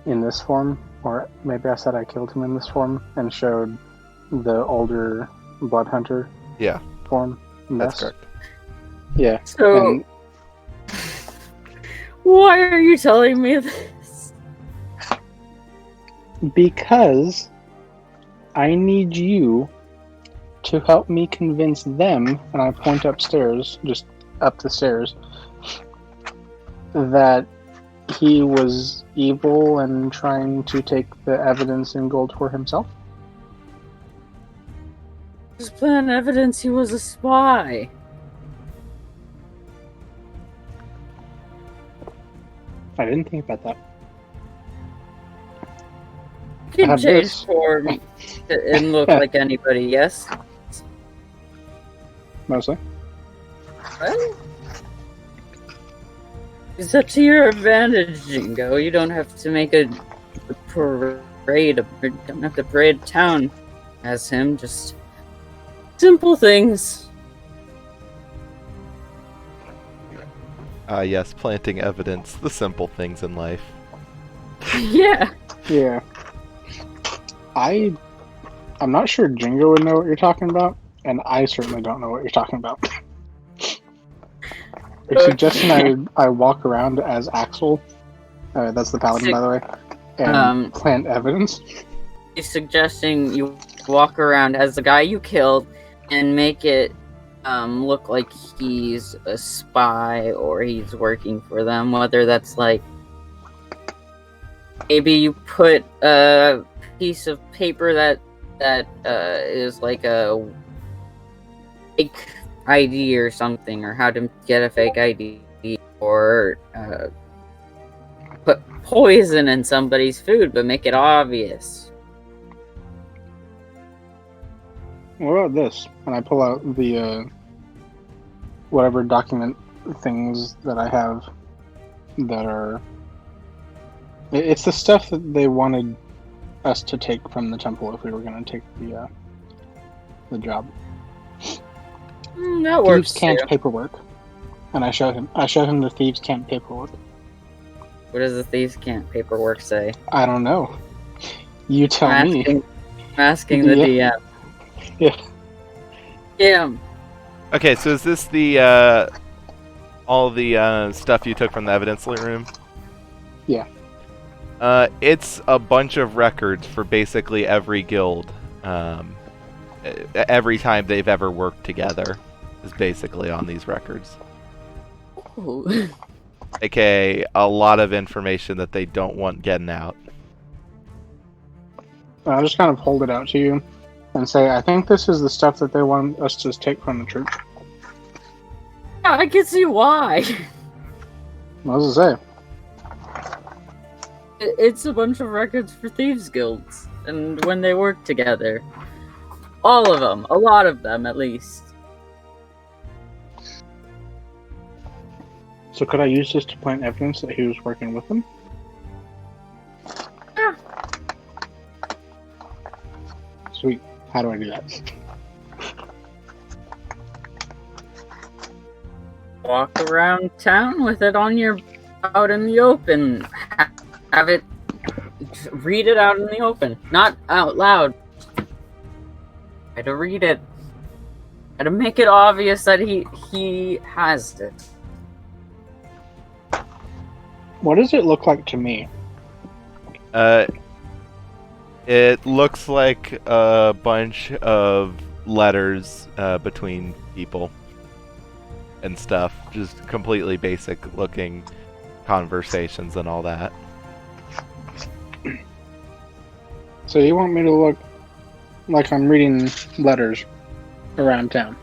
in this form, or maybe I said I killed him in this form and showed the older blood hunter Yeah, form. that's Ness. correct. Yeah. So, And why are you telling me this? Because I need you to help me convince them, and I point upstairs, just up the stairs, that he was evil and trying to take the evidence in gold for himself. Just plant evidence he was a spy. I didn't think about that. He I have can change this. form and look like anybody, yes? Mostly. Well, it's up to your advantage, Jingo. You don't have to make a parade. You don't have to parade town as him. Just simple things. Yes, planting evidence, the simple things in life. Yeah. Yeah. I'm not sure Jingo would know what you're talking about, and I certainly don't know what you're talking about. You're suggesting I walk around as Axel? That's the paladin, by the way. And plant evidence? He's suggesting you walk around as the guy you killed and make it look like he's a spy or he's working for them. Whether that's like maybe you put a piece of paper that is like a fake ID or something, or how to get a fake ID, or put poison in somebody's food but make it obvious. What about this? And I pull out the whatever document things that I have that are. It's the stuff that they wanted us to take from the temple if we were going to take the job. That works. Thieves' camp too. paperwork, and I show him the thieves' camp paperwork. What does the thieves' camp paperwork say? I don't know. You tell me. I'm asking the Yeah. DM. Yeah. Yeah. Okay, so is this the all the stuff you took from the evidence room? Yeah. It's a bunch of records for basically every guild. Every time they've ever worked together is basically on these records. Ooh. AKA a lot of information that they don't want getting out. I'll just kind of hold it out to you and say, I think this is the stuff that they want us to take from the church. Yeah, I can see why. What does it say? It's a bunch of records for thieves' guilds, and when they work together. All of them. A lot of them, at least. So could I use this to plant evidence that he was working with them? Yeah. Sweet. How do I do that? Walk around town with it on your out in the open. Have it read it out in the open, not out loud. Try to read it. Try to make it obvious that he has it. What does it look like to me? It looks like a bunch of letters between people and stuff. Just completely basic looking conversations and all that. So you want me to look like I'm reading letters around town?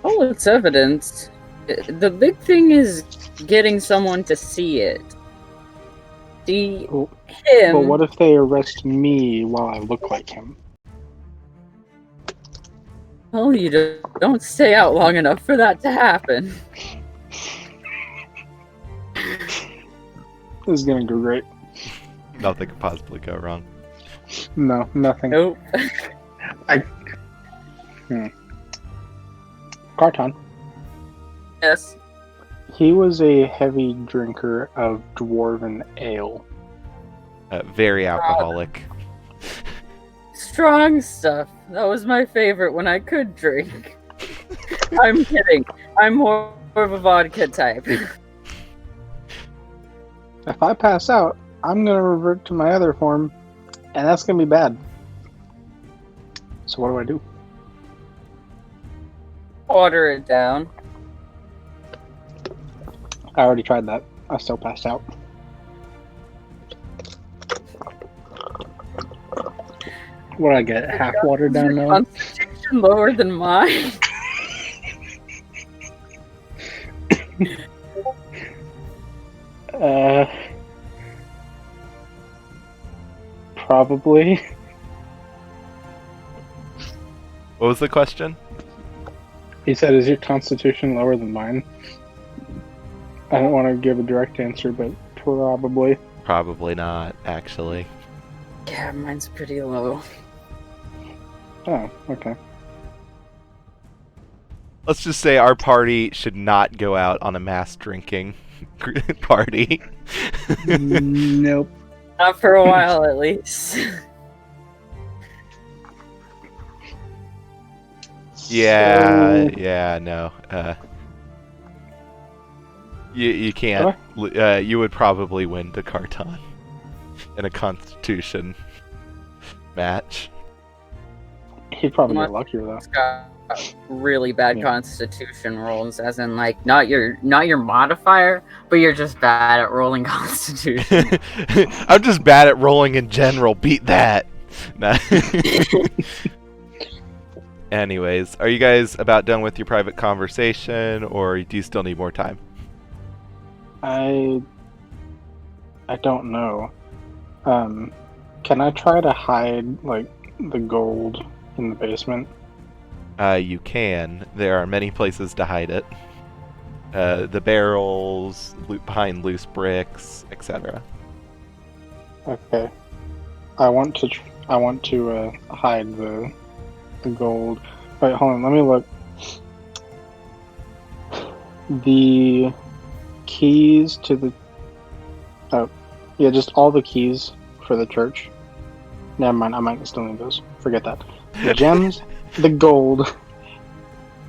Oh, it's evidence. The big thing is getting someone to see it. See Well, him. But what if they arrest me while I look like him? Well, you don't stay out long enough for that to happen. This is gonna go great. Nothing could possibly go wrong. No, nothing. Nope. Carton. Yes. He was a heavy drinker of dwarven ale. Very alcoholic. Strong stuff. That was my favorite when I could drink. I'm kidding. I'm more of a vodka type. If I pass out, I'm gonna revert to my other form, and that's gonna be bad. So what do I do? Water it down. I already tried that. I still passed out. What did I get? Half watered down now? Constitution lower than mine. Probably. What was the question? He said, "Is your constitution lower than mine?" I don't want to give a direct answer, but probably. Probably not, actually. Yeah, mine's pretty low. Oh, okay. Let's just say our party should not go out on a mass drinking party. Nope. Not for a while, at least. Yeah, So- yeah, no. You can't. You would probably win to Carton in a Constitution match. He'd probably Not- get luckier though. It's got really bad Yeah. constitution rolls, as in like not your modifier, but you're just bad at rolling constitution. I'm just bad at rolling in general. Beat that. Nah. Anyways, are you guys about done with your private conversation, or do you still need more time? I don't know. Can I try to hide like the gold in the basement? You can. There are many places to hide it. The barrels, behind loose bricks, etc. Okay. I want to hide the gold. Wait, hold on. Let me look. The keys to the. Oh, yeah, just all the keys for the church. Never mind. I might still need those. Forget that. The gems, the gold,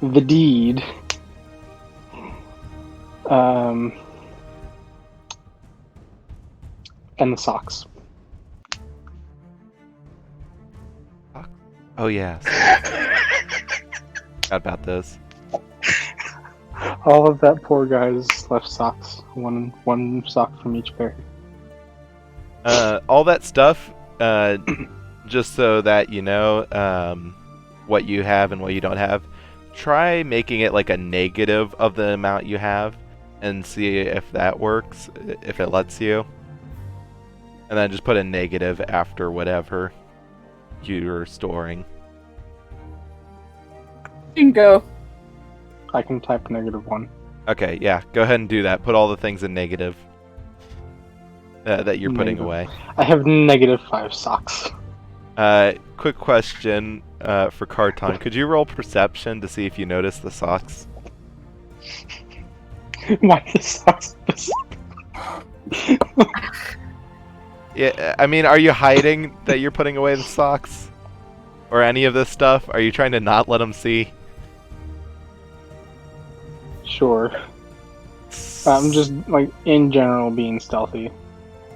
the deed. And the socks. Oh yeah. Forgot about those. All of that poor guy's left socks. One sock from each pair. All that stuff. Just so that you know what you have and what you don't have. Try making it like a negative of the amount you have, and see if that works. If it lets you. And then just put a negative after whatever you're storing. You can go. I can type -1. Okay, yeah, go ahead and do that. Put all the things in negative that you're putting Negative. away. I have -5 socks. Quick question for Carton. Could you roll perception to see if you notice the socks? Why the socks? Yeah, I mean, are you hiding that you're putting away the socks? Or any of this stuff? Are you trying to not let them see? Sure. I'm just, like, in general being stealthy.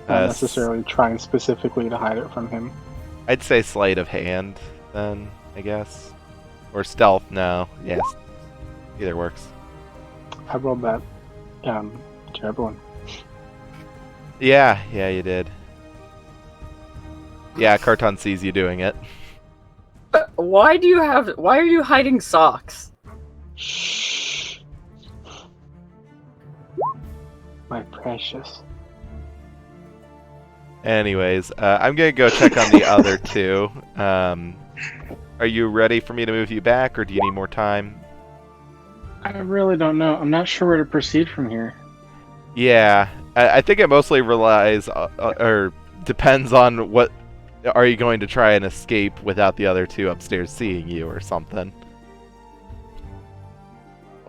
Not Uh, necessarily trying specifically to hide it from him. I'd say sleight of hand, then, I guess. Or stealth, no. Yes. Either works. I rolled that terrible one. Yeah, you did. Yeah, Carton sees you doing it. Why are you hiding socks? Shh. My precious. Anyways, I'm gonna go check on the other two. Are you ready for me to move you back, or do you need more time? I really don't know. I'm not sure where to proceed from here. Yeah, I think it mostly relies or depends on what. Are you going to try and escape without the other two upstairs seeing you or something?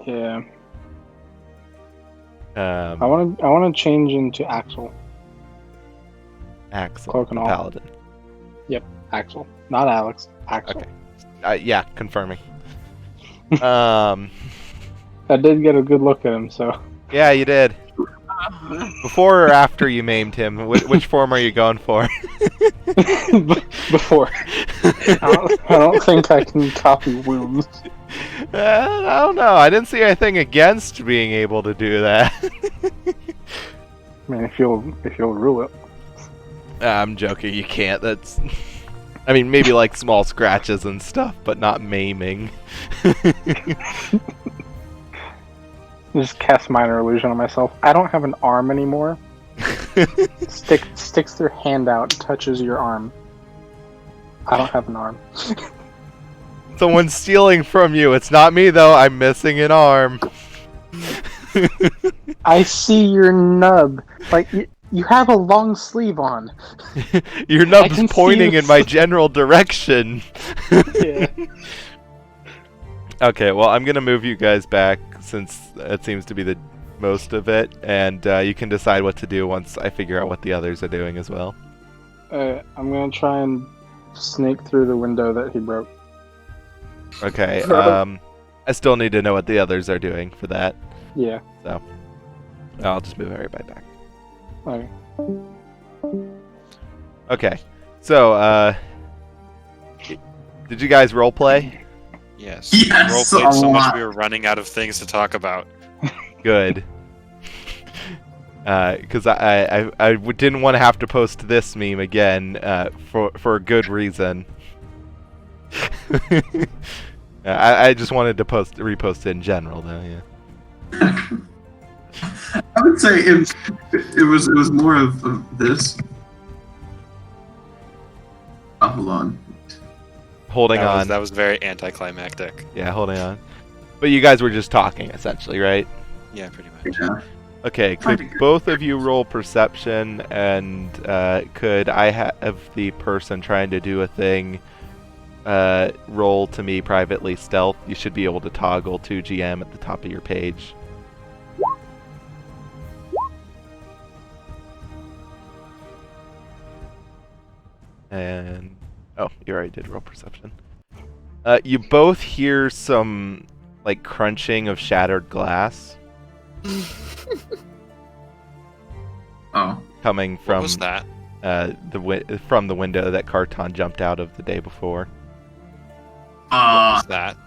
Yeah. I want to change into Axel. Axel, Cloak and all. Paladin. Axel, not Alex. Axel. Okay. Yeah, confirming. Um, I did get a good look at him, so yeah, you did. Before or after you maimed him? Which form are you going for? Before. I don't think I can copy wounds. I don't know. I didn't see anything against being able to do that. I mean, if you'll rule it. I'm joking. You can't. That's. I mean, maybe like small scratches and stuff, but not maiming. Just cast minor illusion on myself. I don't have an arm anymore. Sticks their hand out, touches your arm. I don't have an arm. Someone's stealing from you. It's not me though. I'm missing an arm. I see your nub. Like you have a long sleeve on. Your I nub's can see pointing you. in my general direction. Yeah. Okay, well, I'm gonna move you guys back since it seems to be the most of it, and you can decide what to do once I figure out what the others are doing as well. I'm gonna try and sneak through the window that he broke. Okay, I still need to know what the others are doing for that. Yeah. So, I'll just move everybody back. Okay. Okay, so, did you guys roleplay? Yes. Yes, We roleplayed a so much lot. we were running out of things to talk about. Good. Because I didn't want to have to post this meme again for a good reason. I just wanted to repost it in general, though. Yeah. I would say it was more of this. Oh, hold on. Holding on. That was very anticlimactic. Yeah, holding on. But you guys were just talking, essentially, right? Yeah, pretty much. Yeah. Okay, could both of you roll perception, and could I have the person trying to do a thing roll to me privately stealth? You should be able to toggle to GM at the top of your page. And oh, you already did roll perception. You both hear some like crunching of shattered glass Oh. coming What from was that? from the window that Carton jumped out of the day before. What was that?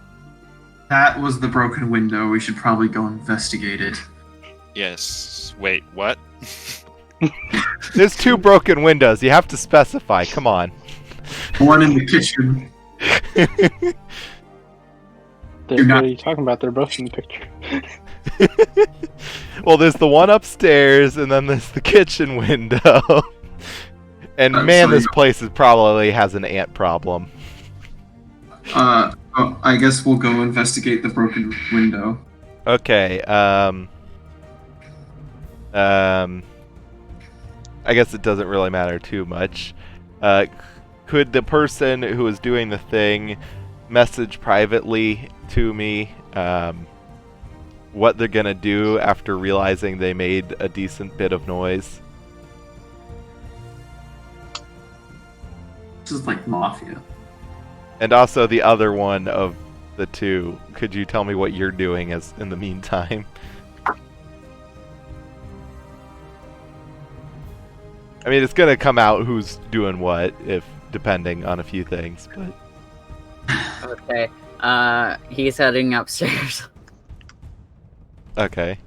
That was the broken window. We should probably go investigate it. Yes. Wait, what? There's 2 broken windows. You have to specify. Come on. One in the kitchen. What are you talking about? They're both in the picture. Well, there's the one upstairs, and then there's the kitchen window. And man, so this place probably has an ant problem. I guess we'll go investigate the broken window. Okay. I guess it doesn't really matter too much. Could the person who is doing the thing message privately to me what they're gonna do after realizing they made a decent bit of noise? This is like mafia. And also the other one of the 2, could you tell me what you're doing as in the meantime? I mean, it's gonna come out who's doing what, if depending on a few things, but Okay. He's heading upstairs. okay.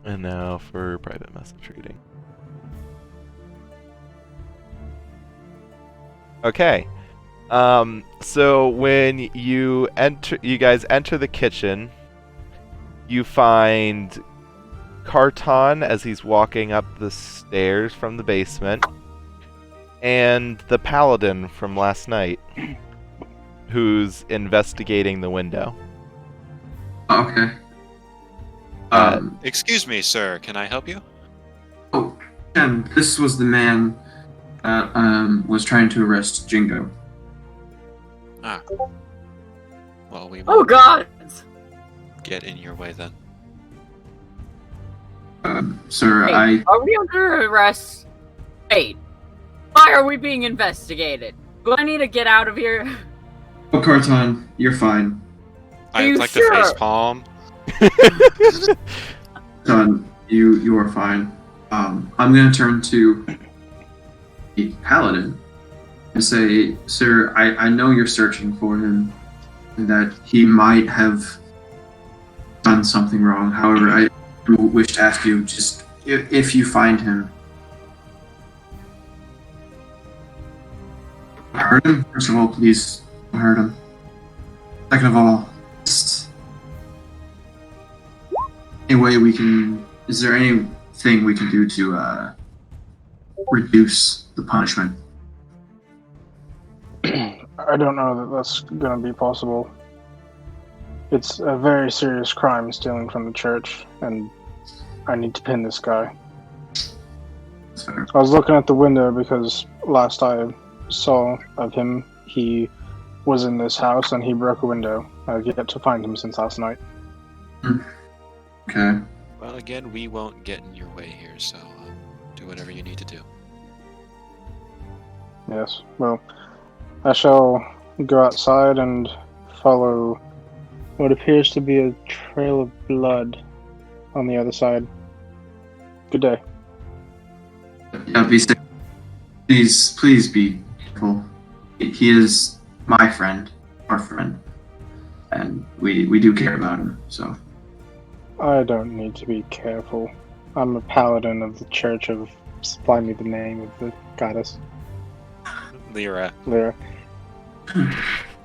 And now for private message reading. Okay. So when you guys enter the kitchen, you find Carton as he's walking up the stairs from the basement, and the paladin from last night, who's investigating the window. Okay. Excuse me, sir. Can I help you? Oh, and this was the man that was trying to arrest Jingo. Ah. Well, we Oh won't god! get in your way then. Sir, Hey, are we under arrest? Wait, why are we being investigated? Do I need to get out of here? Oh, Carton, you're fine. I'd you like sure? to face palm. Son, you are fine. I'm gonna turn to the paladin and say, sir, I know you're searching for him, and that he might have done something wrong. However, I do wish to ask you, just if you find him, hurt him. First of all, please don't hurt him. Second of all, just any way we can. Is there anything we can do to reduce the punishment? I don't know that that's going to be possible. It's a very serious crime stealing from the church, and I need to pin this guy. That's fair. I was looking at the window because last I saw of him, he was in this house and he broke a window. I've yet to find him since last night. Okay. Well, again, we won't get in your way here, so do whatever you need to do. Yes, well, I shall go outside and follow what appears to be a trail of blood on the other side. Good day. Yeah, be safe. Please be careful. He is my friend, our friend, and we do care about him. So I don't need to be careful. I'm a paladin of the Church of... Supply me the name of the goddess. Lyra. Lyra.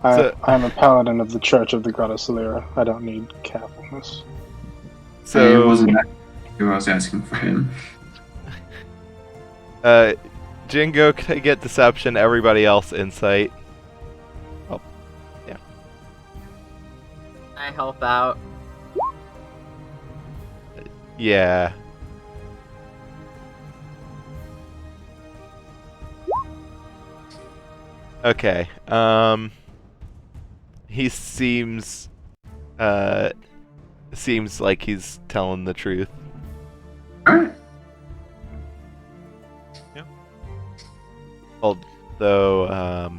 I'm a paladin of the Church of the goddess Lyra. I don't need carefulness. it wasn't that who I was asking for him. Jingo, can I get deception? Everybody else insight. Oh, yeah. I help out. Yeah. Okay. He seems like he's telling the truth. All right. Although,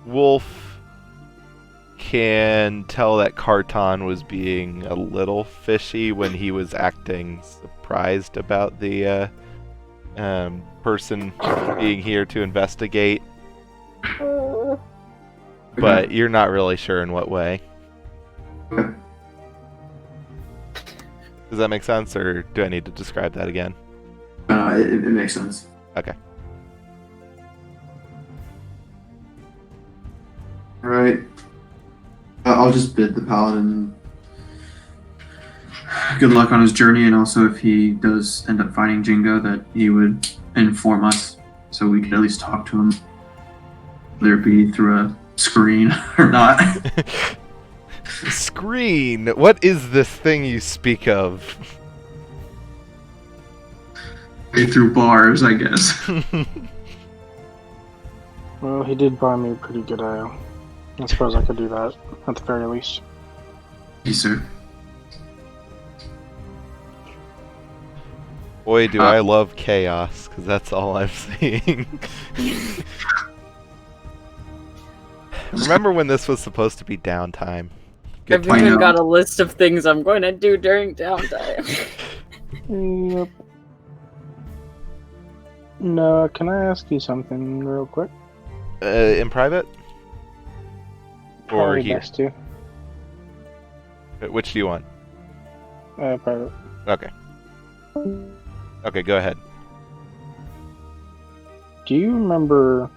Wolf can tell that Carton was being a little fishy when he was acting surprised about the person being here to investigate. But you're not really sure in what way. Okay. Does that make sense, or do I need to describe that again? It makes sense. Okay. All right. I'll just bid the paladin good luck on his journey, and also if he does end up finding Jingo, that he would inform us so we could at least talk to him, whether it be through a screen or not. Screen! What is this thing you speak of? Through bars, I guess. Well, he did buy me a pretty good ale. I suppose I could do that, at the very least. Yes, sir. Boy, do I love chaos, because that's all I'm seeing. Remember when this was supposed to be downtime? I've I even know. got a list of things I'm going to do during downtime. Yep. No, can I ask you something real quick? In private? Or Probably here? best to. Which do you want? Private. Okay. Okay, go ahead. Do you remember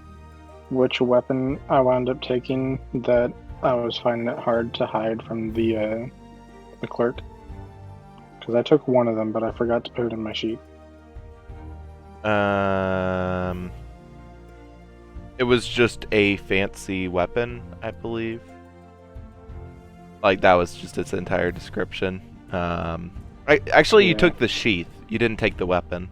which weapon I wound up taking that I was finding it hard to hide from the clerk? Because I took one of them, but I forgot to put it in my sheet. It was just a fancy weapon, I believe. Like, that was just its entire description. Actually, you Yeah. took the sheath. You didn't take the weapon.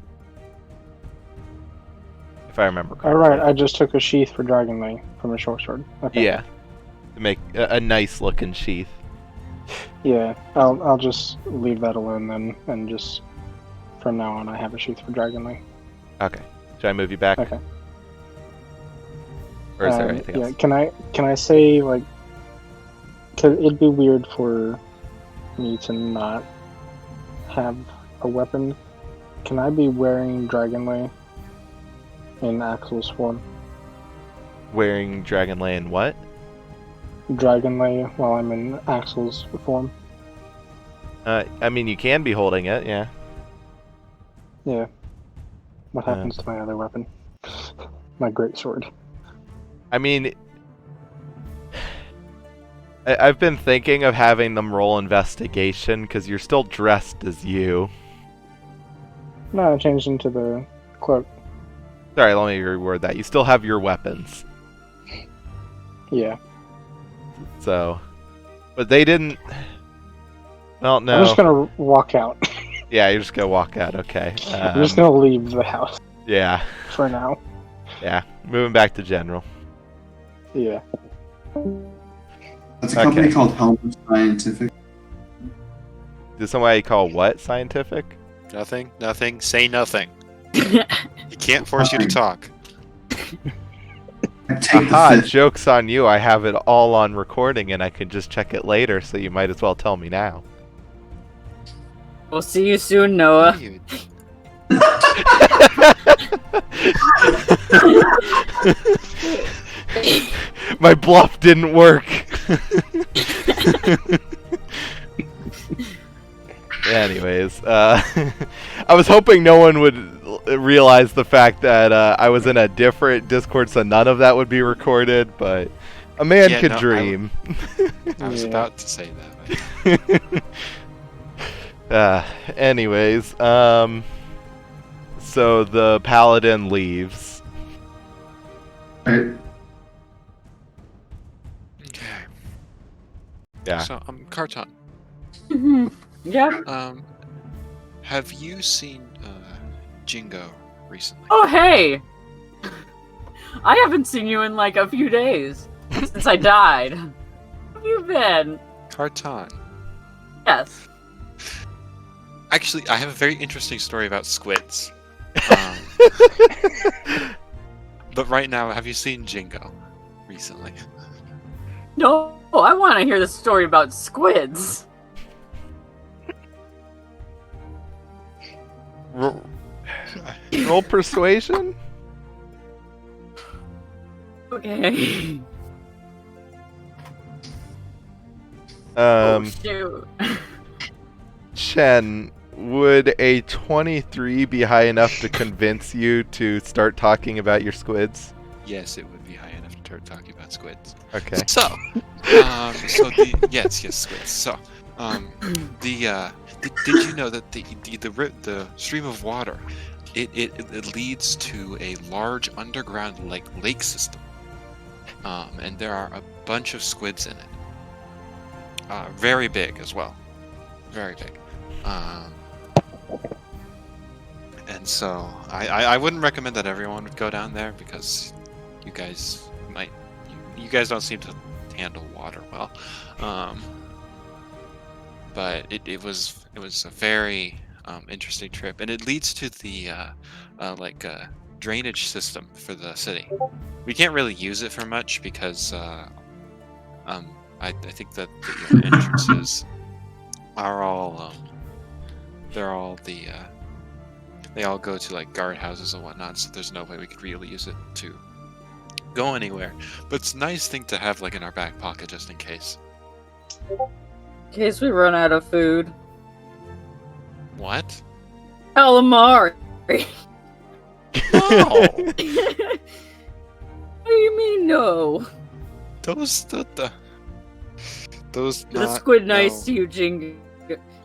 If I remember correctly. Alright, I just took a sheath for Dragonlane from a short sword. Okay. Yeah. To make a nice looking sheath. Yeah, I'll just leave that alone then, and just from now on I have a sheath for Dragonlane. Okay. Should I move you back? Okay. Or is there anything yeah, else? can I say like Cause it'd be weird for me to not have a weapon. Can I be wearing Dragonlay in Axel's form? Wearing Dragon Lane what? Dragonlay while I'm in Axel's form? I mean, you can be holding it, yeah. Yeah. What happens to my other weapon? My greatsword. I mean, I've been thinking of having them roll investigation because you're still dressed as you. No, I changed into the cloak. Sorry, let me reword that. You still have your weapons. Yeah. So, but they didn't. Well, no. I'm just gonna walk out. Yeah, you're just gonna walk out. Okay. I'm just gonna leave the house Yeah. for now. Yeah. Moving back to general. Yeah. That's a company Okay. called Helm Scientific. Does somebody call what scientific? Nothing. Nothing. Say nothing. He can't force you to talk. I take the Aha, fifth. joke's on you. I have it all on recording and I can just check it later, so you might as well tell me now. We'll see you soon, Noah. You- My bluff didn't work. Anyways, I was hoping no one would realize the fact that I was in a different Discord, so none of that would be recorded, but a man Yeah, could no, dream. I was Yeah. about to say that. Anyways, so the paladin leaves. Right? Okay. Yeah. So, Carton. Yeah. Have you seen Jingo recently? Oh, hey! I haven't seen you in like a few days since I died. How have you been? Carton. Yes. Actually, I have a very interesting story about squids. But right now, have you seen Jingo recently? No, I want to hear the story about squids. Roll persuasion? Okay. Oh, Um, shoot. Chen, would a 23 be high enough to convince you to start talking about your squids? Yes, it would be high enough to start talking about squids. Okay. So, yes, squids. So, did you know that the stream of water, it leads to a large underground lake system, and there are a bunch of squids in it. Very big as well, very big. And so I wouldn't recommend that everyone would go down there because you guys don't seem to handle water well. But it was a very interesting trip, and it leads to the drainage system for the city. We can't really use it for much because I think that the entrances are all they all go to like guardhouses and whatnot, so there's no way we could really use it to go anywhere. But it's a nice thing to have like in our back pocket just in case. In case we run out of food. What? Calamari. No! What do you mean no? Those The not, squid nice no, to you, Jingo.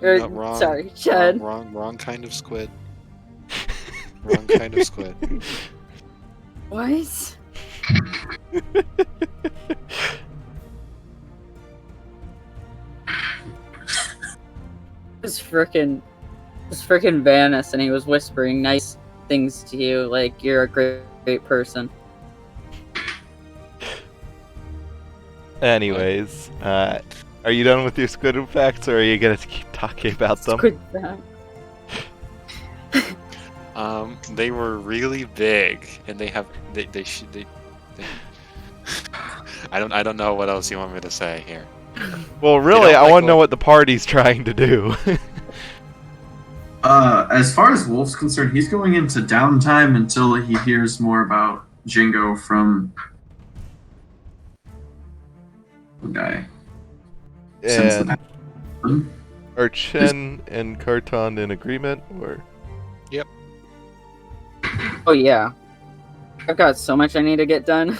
no, wrong, Sorry, Chad. wrong kind of squid. Wrong kind of squid. What? Just frickin' Vanis, and he was whispering nice things to you, like you're a great person. Anyways, are you done with your squid facts, or are you gonna keep talking about them? Squid fact. They were really big, and they I don't know what else you want me to say here. Well, really, don't I like want to know what- what the party's trying to do. As far as Wolf's concerned, he's going into downtime until he hears more about Jingo from the guy. Since the And are Chen and Karton in agreement, or? Oh yeah, I've got so much I need to get done.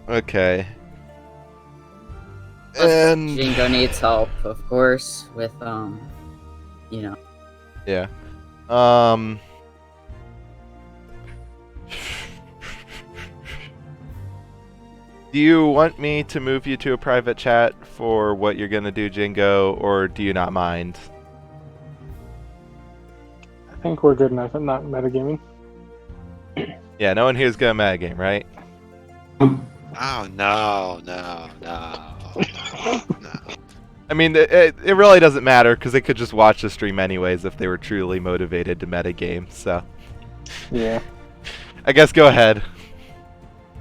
Okay. Plus, And Jingo needs help, of course, with you know. yeah. Um. Do you want me to move you to a private chat for what you're gonna do, Jingo, or do you not mind? I think we're good enough at not metagaming. Yeah, no one here's gonna metagame, right? Oh no. I mean, it really doesn't matter because they could just watch the stream anyways if they were truly motivated to metagame. So, Yeah. I guess go ahead.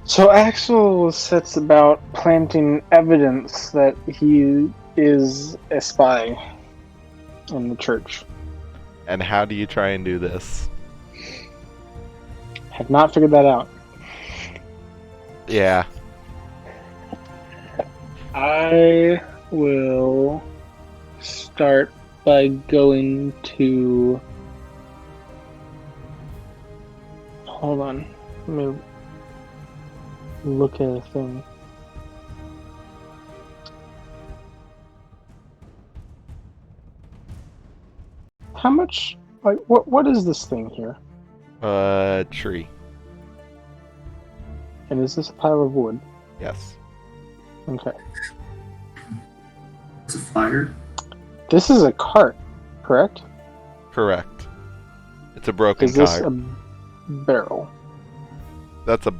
So Axel sets about planting evidence that he is a spy in the church. And how do you try and do this? Have not figured that out. Yeah. I will start by going to. Hold on. Let me look at a thing. How much? Like, what is this thing here? Tree. And is this a pile of wood? Yes. Okay. It's a fire. This is a cart, correct? Correct. It's a broken Is this cart. a barrel? That's a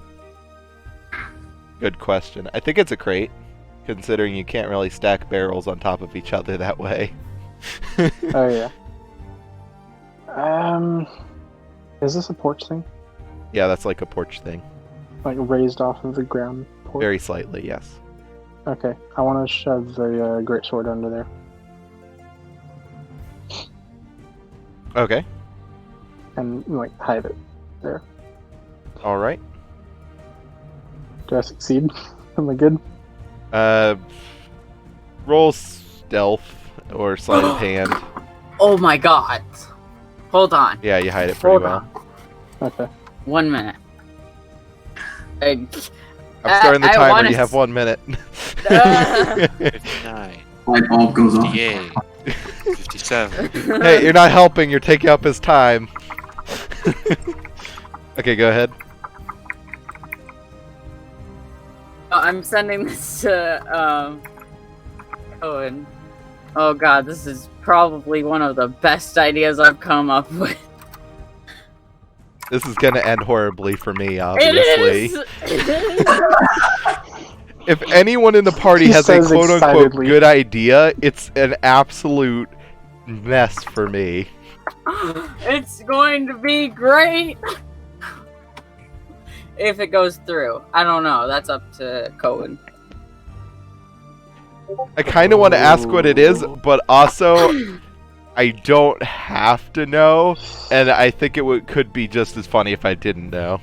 good question. I think it's a crate, considering you can't really stack barrels on top of each other that way. Oh yeah. Is this a porch thing? Yeah, that's like a porch thing. Like raised off of the ground porch? Very slightly, yes. Okay, I want to shove the great sword under there. Okay. And like hide it there. All right. Do I succeed? Am I good? Roll stealth or sleight of hand. Oh my god! Hold on. Yeah, you hide it pretty Hold well. on. Okay. 1 minute. I'm starting the I timer. wanna You have 1 minute. 59, Light bulb goes off. 58, 57. Hey, you're not helping. You're taking up his time. Okay, go ahead. I'm sending this to Owen. Oh god, this is probably one of the best ideas I've come up with. This is gonna end horribly for me, It obviously. is. It is. If anyone in the party He has a says quote-unquote excitedly. good idea, it's an absolute mess for me. It's going to be great if it goes through. I don't know. That's up to Cohen. I kind of want to ask what it is, but also I don't have to know, and I think it could be just as funny if I didn't know.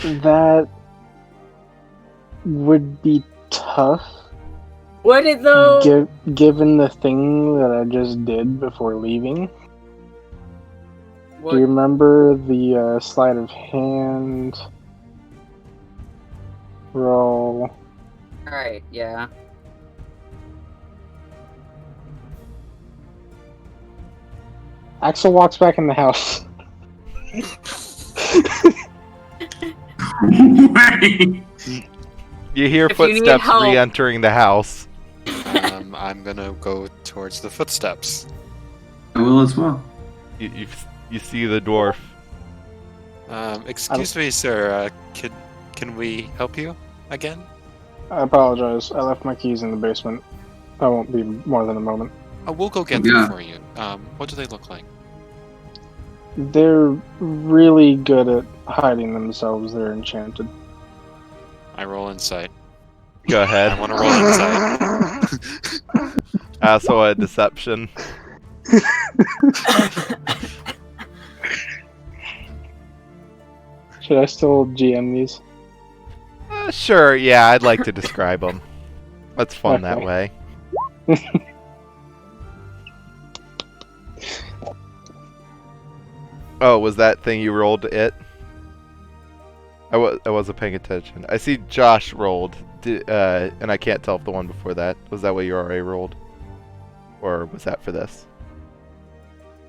That would be tough, Would it though? given the thing that I just did before leaving. What- Do you remember the sleight of hand roll? Alright, yeah. Axel walks back in the house. Wait. You hear If you need footsteps help- re-entering the house. I'm gonna go towards the footsteps. I will as well. You see the dwarf. Excuse me, sir. Can we help you again? I apologize. I left my keys in the basement. That won't be more than a moment. We'll go get Yeah. them for you. What do they look like? They're really good at hiding themselves. They're enchanted. I roll insight. Go ahead. I want to roll insight. Also a deception. Should I still GM these? Sure, yeah, I'd like to describe them. That's fun that Okay. way. Oh, was that thing you rolled it? I wasn't paying attention. I see Josh rolled, and I can't tell if the one before that was that what you already rolled, or was that for this?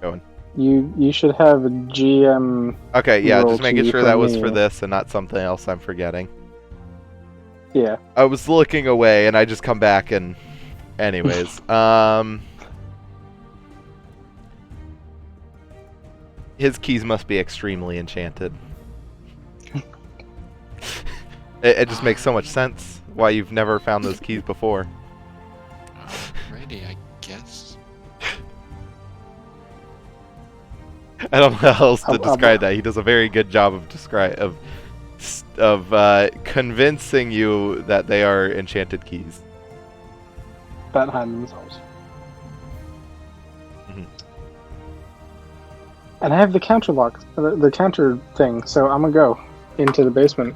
Going. You should have a GM. Okay, yeah, Roll just making two sure for that was me. for this and not something else I'm forgetting. Yeah. I was looking away and I just come back and, anyways, his keys must be extremely enchanted. It just makes so much sense why you've never found those keys before. Alrighty, I guess. I don't know how else to I'll- describe that. He does a very good job of convincing you that they are enchanted keys. That hide themselves. Mhm. And I have the counter lock, the counter thing, so I'm gonna go into the basement.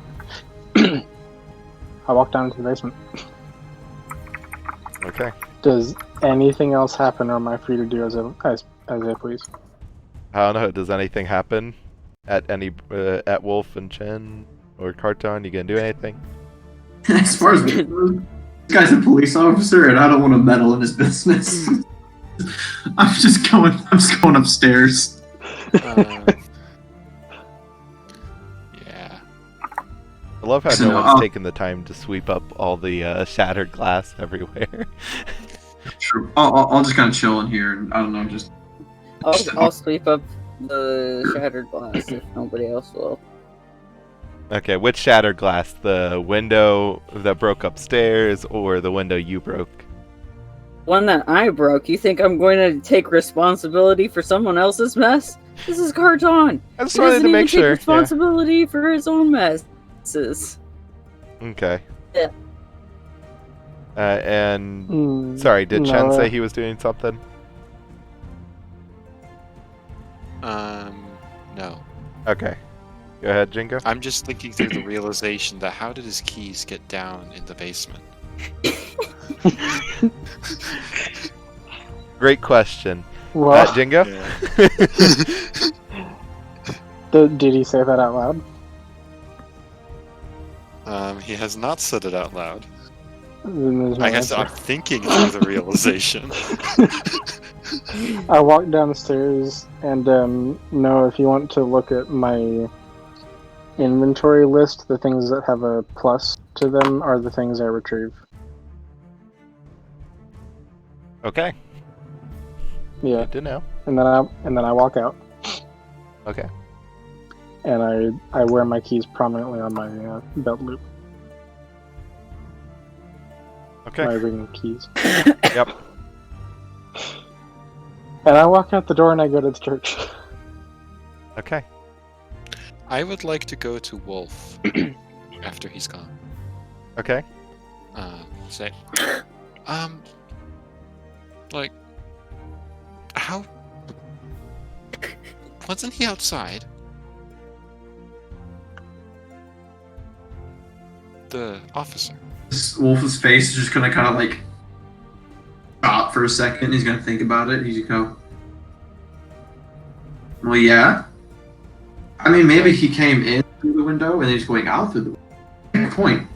I walk down into the basement. Okay. Does anything else happen, or am I free to do as I please? I don't know. Does anything happen at at Wolf and Chen or Carton? You gonna do anything? As far as this guy's a police officer, and I don't want to meddle in his business. I'm just going upstairs. Yeah. I love how So, no one's taken the time to sweep up all the shattered glass everywhere. Sure. I'll just kind of chill in here, and I don't know, just I'll sweep up the shattered glass if nobody else will. Okay, which shattered glass? The window that broke upstairs or the window you broke? One that I broke. You think I'm going to take responsibility for someone else's mess? This is Carton. I just He wanted doesn't to even make take sure. Yeah. responsibility for his own messes. Okay. Yeah. And sorry, did no, Chen say he was doing something? No. Okay. Go ahead, Jingo. I'm just thinking through the realization that how did his keys get down in the basement? Great question. Well, Jingo? did he say that out loud? He has not said it out loud. Then there's no I guess answer. I'm thinking through the realization. I walk down the stairs, and no, if you want to look at my inventory list, the things that have a plus to them are the things I retrieve. Okay. Yeah, Good to know. and then I walk out, Okay. and I wear my keys prominently on my belt loop. Okay. My ring of keys. Yep. And I walk out the door and I go to the church. Okay. I would like to go to Wolf after he's gone. Okay. Say, like, how wasn't he outside? The officer. Wolf's face is just gonna kind of like stop for a second. He's gonna think about it. He's gonna go, well, yeah. I mean, maybe he came in through the window and he's going out through the window. Good point.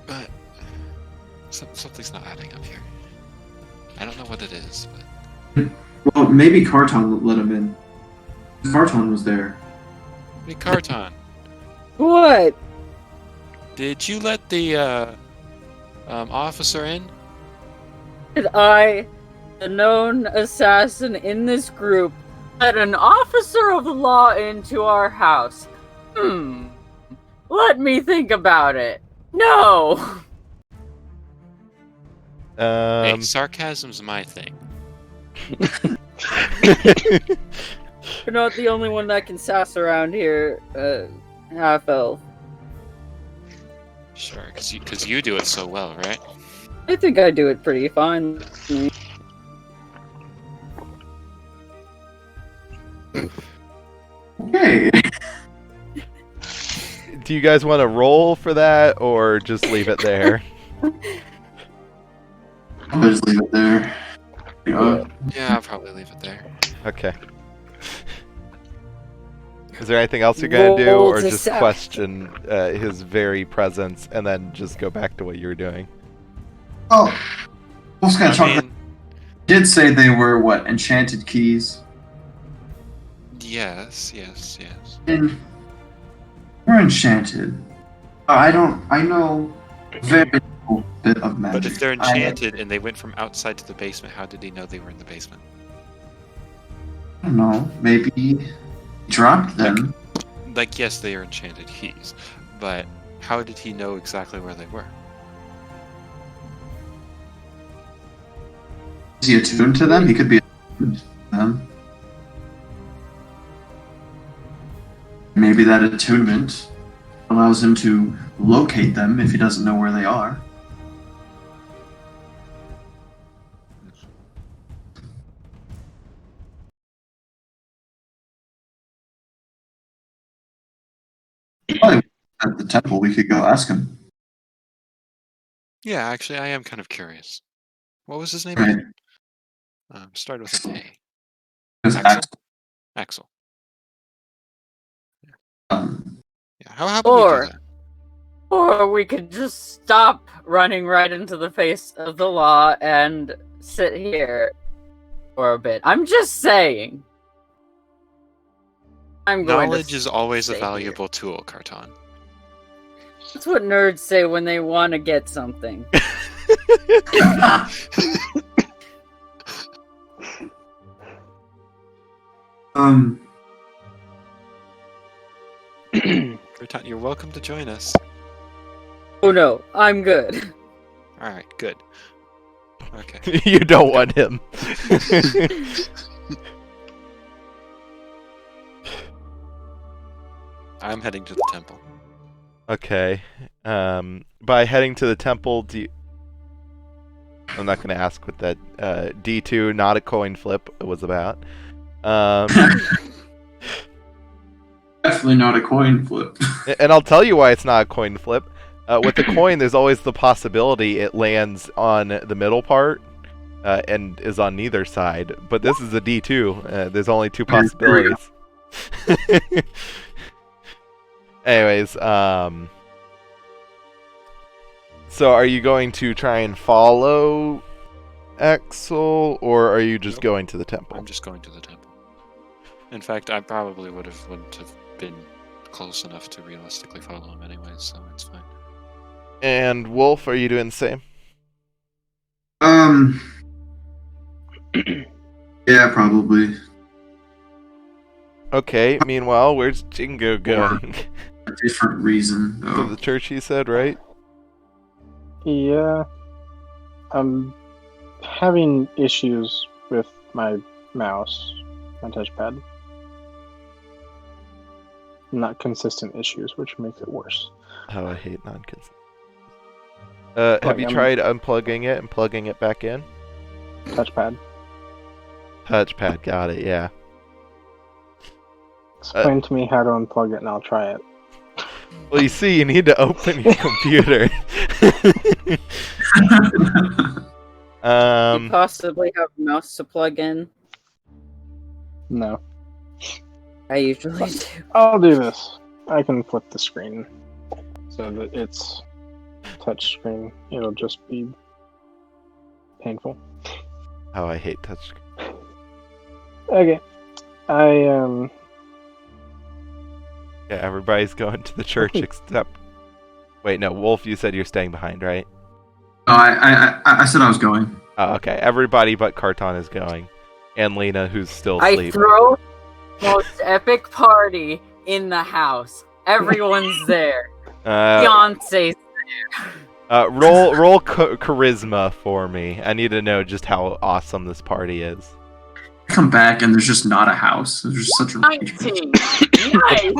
But something's not adding up here. I don't know what it is, but Well, maybe Carton let him in. Carton was there. hey, Carton, What? did you let the officer in? Did I, the known assassin in this group, let an officer of the law into our house? Let me think about it. No! Hey, sarcasm's my thing. You're not the only one that can sass around here, half elf. Sure, because you do it so well, right? I think I do it pretty fine. Okay. Do you guys want to roll for that, or just leave it there? I'll just leave it there. Yeah, I'll probably leave it there. Okay. Is there anything else you're gonna do, Roll or to just sack. question his very presence and then just go back to what you were doing? Oh, Wolf's gonna I talk. mean, Did say they were what? Enchanted keys. yes. And we're enchanted. I know very little bit of magic. But if they're enchanted and they went from outside to the basement, how did he know they were in the basement? I don't know. Maybe he dropped them. Like, yes, they are enchanted keys, but how did he know exactly where they were? Is he attuned to them? He could be attuned to them. Maybe that attunement allows him to locate them if he doesn't know where they are. Probably at the temple, we could go ask him. Yeah, actually, I am kind of curious. What was his name Right. again? Started with an A. Because Axel? Axel. um, Yeah. How about we do Or- that? Or we could just stop running right into the face of the law and sit here for a bit. I'm just saying. I'm going Knowledge to is always a stay valuable tool, Carton. That's what nerds say when they want to get something. um, Carton, you're welcome to join us. Oh no, I'm good. Alright, good. Okay. You don't want him. I'm heading to the temple. Okay. By heading to the temple, I'm not going to ask what that D2, not a coin flip, was about. definitely not a coin flip. And I'll tell you why it's not a coin flip. With the coin, there's always the possibility it lands on the middle part and is on neither side. But this is a D2. There's only two possibilities. Anyways, so are you going to try and follow Axel, or are you just Nope. going to the temple? I'm just going to the temple. In fact, I probably wouldn't have been close enough to realistically follow him anyways, so it's fine. And Wolf, are you doing the same? Yeah, probably. Okay, meanwhile, where's Jingo going? A different reason, To though. the church, he said, right? Yeah. I'm having issues with my mouse, my touchpad. Not consistent issues, which makes it worse. Oh, I hate non-consistent. Have you tried unplugging it and plugging it back in? Touchpad. Touchpad, got it, yeah. Explain to me how to unplug it and I'll try it. Well, you see, you need to open your computer. You possibly have a mouse to plug in. No. I usually do. I'll do this. I can flip the screen so that it's touch screen. It'll just be painful. Oh, I hate touch. Okay. Yeah, everybody's going to the church except... Wait, no, Wolf, you said you're staying behind, right? Oh, I said I was going. Oh, okay. Everybody but Carton is going. And Lena, who's still I asleep. throw the most epic party in the house. Everyone's there. Beyonce's there. Roll charisma for me. I need to know just how awesome this party is. Come back and there's just not a house. There's just such a 19. Nice.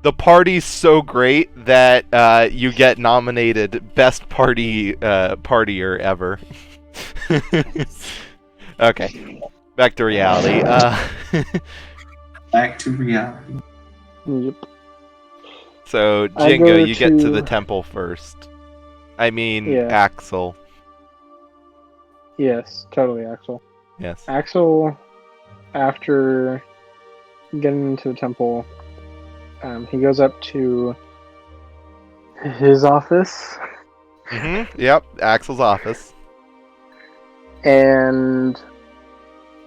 The party's so great that you get nominated best partier ever. Okay, back to reality. Back to reality. Yep. So I Jingo, go you get to the to- temple first. I mean, Yeah. Axel. Yes, totally, Axel. Yes. Axel, after getting into the temple, he goes up to his office, Yep. Axel's office. and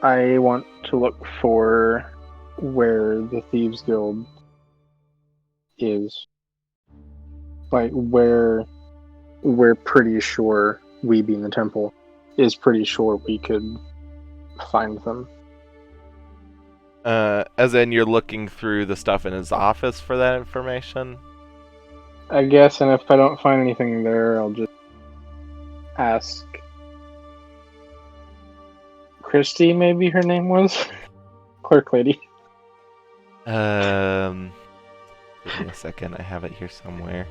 I want to look for where the Thieves Guild is. Like, where we're pretty sure, we being the temple, is pretty sure we could find them. As in, you're looking through the stuff in his office for that information. I guess, and if I don't find anything there, I'll just ask Christy, maybe her name was? Clerk lady. Give me a second. I have it here somewhere.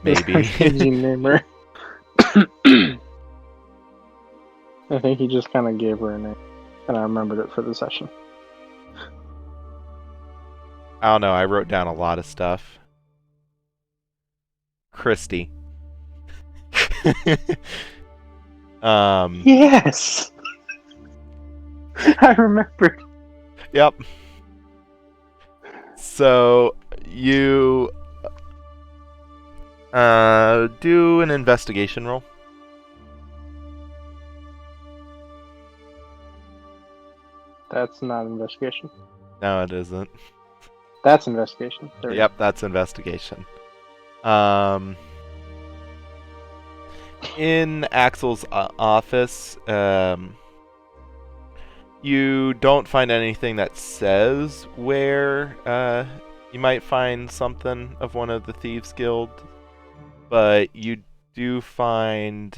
Maybe. Easy name her. I think he just kind of gave her a name, and I remembered it for the session. I don't know. I wrote down a lot of stuff. Christy. Yes! I remembered. Yep. So you do an investigation roll. That's not investigation. No, it isn't. That's investigation. There we Yep, that's investigation. In Axel's office, you don't find anything that says where you might find something of one of the Thieves Guild, but you do find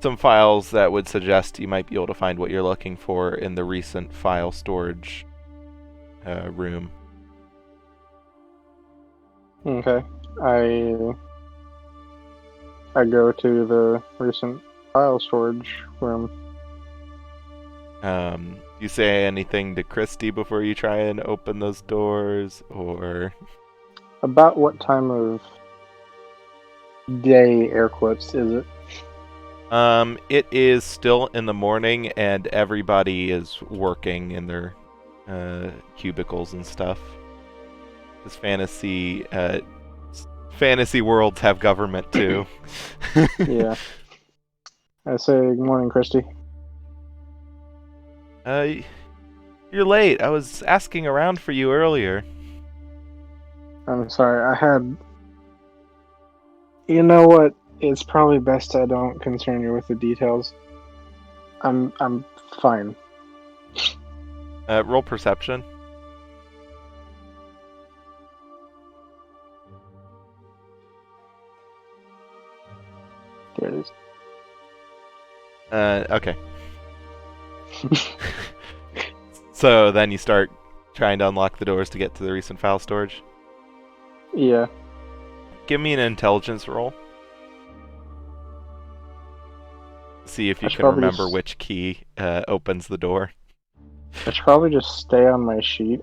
some files that would suggest you might be able to find what you're looking for in the recent file storage room. Okay. I go to the recent file storage room. You say anything to Christy before you try and open those doors, or About what time of day, air quotes, is it? it is still in the morning and everybody is working in their cubicles and stuff. Because fantasy worlds have government too. Yeah. I say, good morning, Christy. You're late. I was asking around for you earlier. I'm sorry, I had... You know what? It's probably best I don't concern you with the details. I'm fine. Roll perception. There it is. Okay. So then you start trying to unlock the doors to get to the recent file storage. Yeah. Give me an intelligence roll. See if you I should can probably remember just- which key opens the door. I should probably just stay on my sheet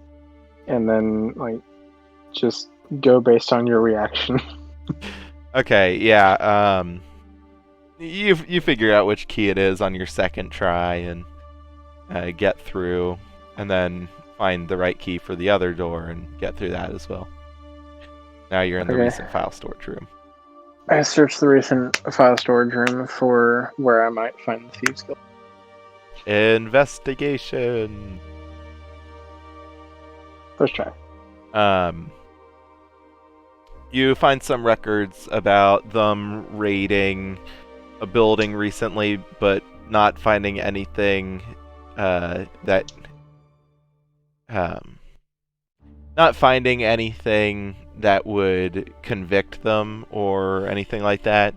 and then, like, just go based on your reaction. Okay, yeah. You figure out which key it is on your second try and get through, and then find the right key for the other door and get through that as well. Now you're in the Okay. recent file storage room. I searched the recent file storage room for where I might find the Thieves Guild. Investigation. First try. You find some records about them raiding a building recently, but not finding anything not finding anything that would convict them or anything like that.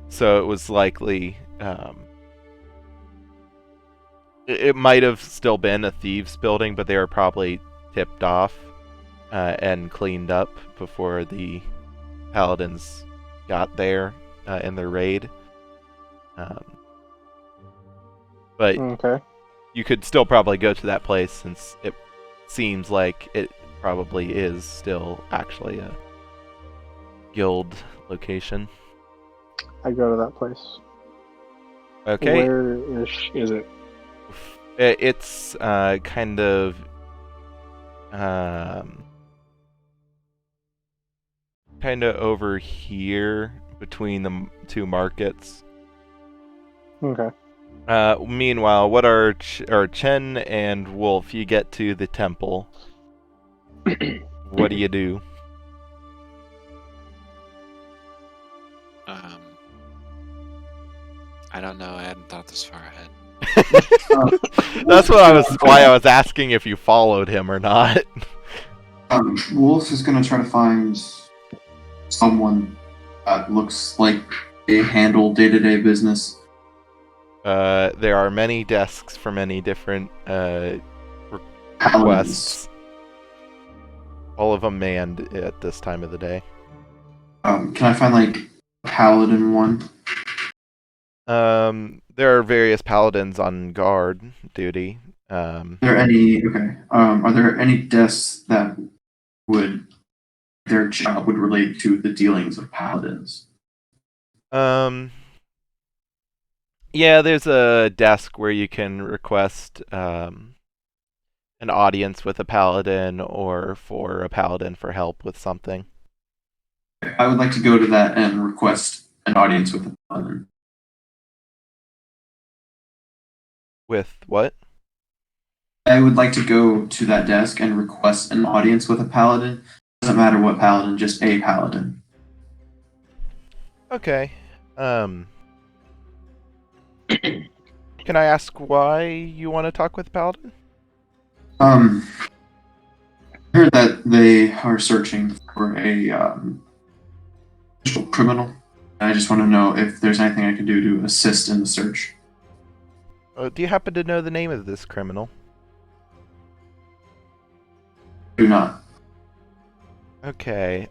So it was likely it might have still been a thieves' building, but they were probably tipped off and cleaned up before the paladins got there in their raid. But Okay. you could still probably go to that place since it seems like it probably is still actually a guild location. I go to that place. Okay. Where is it? It's kind of over here between the two markets. Okay. Meanwhile, what are Chen and Wolf? You get to the temple. What do you do? I don't know. I hadn't thought this far ahead. That's why I was asking if you followed him or not. Wolf is gonna try to find someone that looks like they handle day-to-day business. There are many desks for many different Paladins. requests. All of them manned at this time of the day. Can I find like a paladin one? There are various paladins on guard duty. Are there any are there any desks that their job would relate to the dealings of paladins? Yeah, there's a desk where you can request an audience with a paladin or for a paladin for help with something. I would like to go to that and request an audience with a paladin. With what? I would like to go to that desk and request an audience with a paladin. Doesn't matter what paladin, just a paladin. Okay. Can I ask why you want to talk with paladin? I heard that they are searching for a potential criminal. I just want to know if there's anything I can do to assist in the search. Do you happen to know the name of this criminal? Do not. Okay.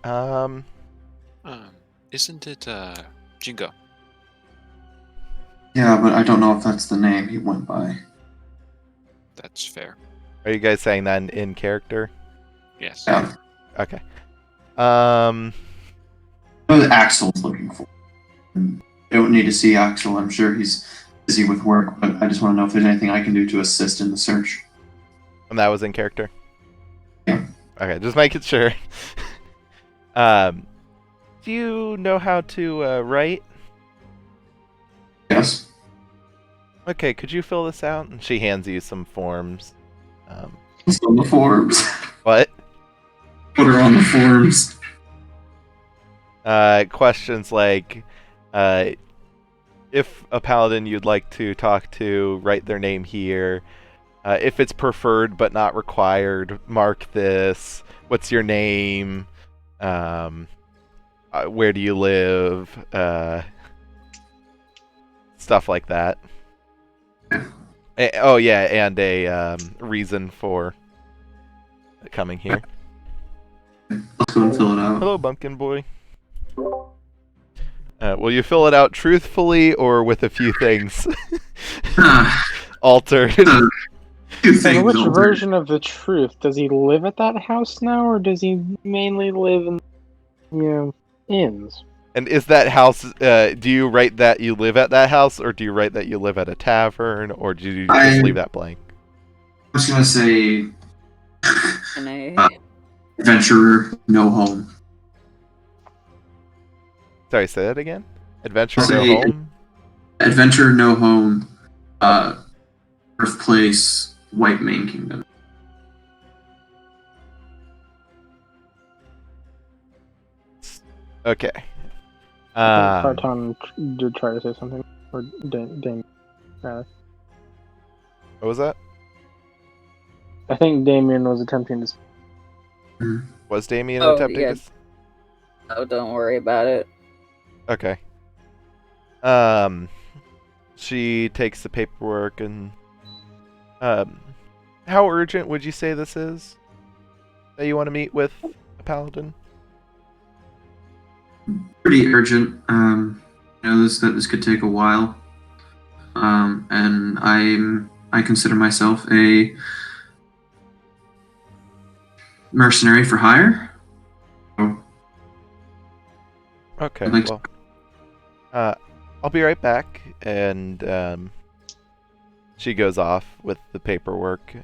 Isn't it Jingo? Yeah, but I don't know if that's the name he went by. That's fair. Are you guys saying that in character? Yes. Yeah. Okay. I know that Axel's looking for him. I don't need to see Axel. I'm sure he's busy with work, but I just want to know if there's anything I can do to assist in the search. And that was in character? Yeah. Okay, just making sure. Do you know how to write? Yes. Okay, could you fill this out? And she hands you some forms. It's on the forms. What? Put her on the forms. Questions like, if a paladin you'd like to talk to, write their name here. If it's preferred but not required, mark this. What's your name? Where do you live? Stuff like that. Oh yeah, and a reason for coming here. Let's go and fill it out. Hello, Bumpkin Boy. Will you fill it out truthfully or with a few things altered? So which version of the truth? Does he live at that house now, or does he mainly live in, inns? And is that house, do you write that you live at that house, or do you write that you live at a tavern, or do you just leave that blank? I was going to say Can I? adventurer, no home. Sorry, say that again? Adventure, I'll no say home? Adventurer, no home. Birthplace, White Mane Kingdom. Okay. Carton did try to say something, or Damien, rather. What was that? I think Damien was attempting to. Was Damien Oh, attempting yeah. to... Oh, don't worry about it. Okay. She takes the paperwork and how urgent would you say this is? That you want to meet with a paladin? Pretty urgent. This could take a while. And I consider myself a mercenary for hire. So Okay, I'd like well, I'll be right back, and she goes off with the paperwork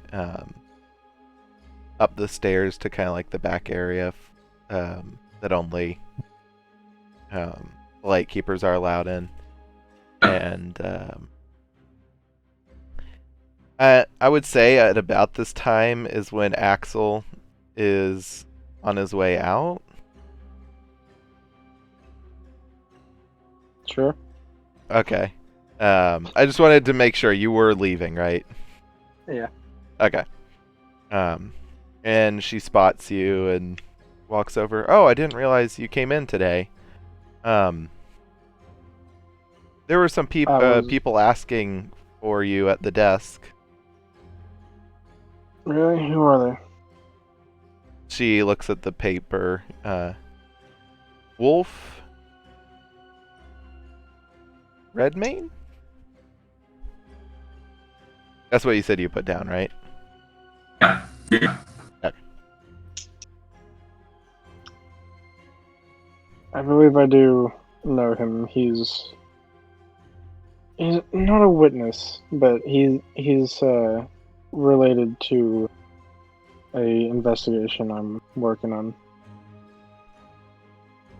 up the stairs to kind of like the back area that only light keepers are allowed in, and I would say at about this time is when Axel is on his way out. Sure. Okay. I just wanted to make sure you were leaving, right? Yeah. Okay. And she spots you and walks over. Oh, I didn't realize you came in today. There were some people asking for you at the desk. Really? Who are they? She looks at the paper. Wolf? Redmayne? That's what you said you put down, right? yeah. Okay. I believe I do know him. He's not a witness, but he's related to a investigation I'm working on.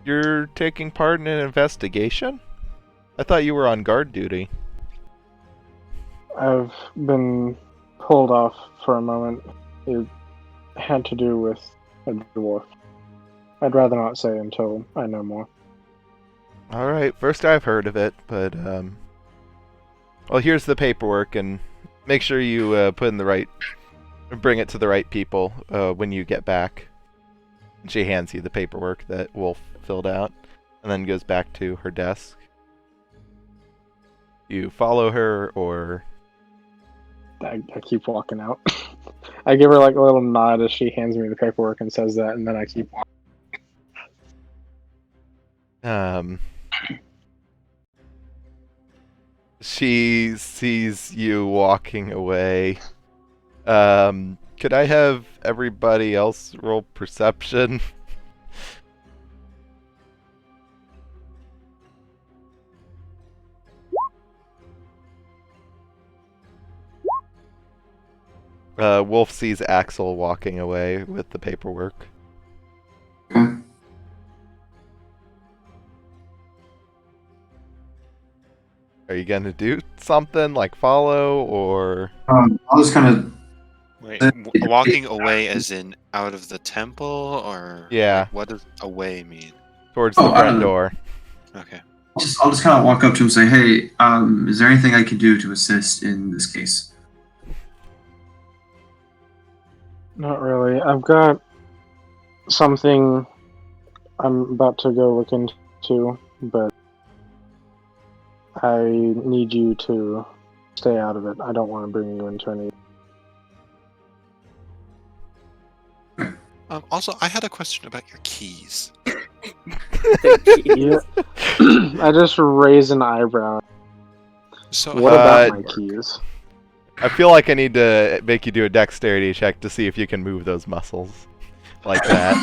You're taking part in an investigation? I thought you were on guard duty. I've been pulled off for a moment. It had to do with a dwarf. I'd rather not say until I know more. Alright, first I've heard of it, but, well, here's the paperwork, and make sure you bring it to the right people when you get back. And she hands you the paperwork that Wolf filled out, and then goes back to her desk. You follow her, or... I keep walking out. I give her like a little nod as she hands me the paperwork and says that, and then I keep walking. She sees you walking away. Could I have everybody else roll perception? Wolf sees Axel walking away with the paperwork. Okay. Are you gonna do something like follow, or I'll just kind of. Wait, walking away as in out of the temple, or Yeah. like, what does away mean? towards the Oh, front door? Okay. I'll just kind of walk up to him and say, "Hey, is there anything I can do to assist in this case?" Not really. I've got something I'm about to go look into, but I need you to stay out of it. I don't want to bring you into any. Also, I had a question about your keys. Yeah. I just raise an eyebrow. So What about my keys? I feel like I need to make you do a dexterity check to see if you can move those muscles like that.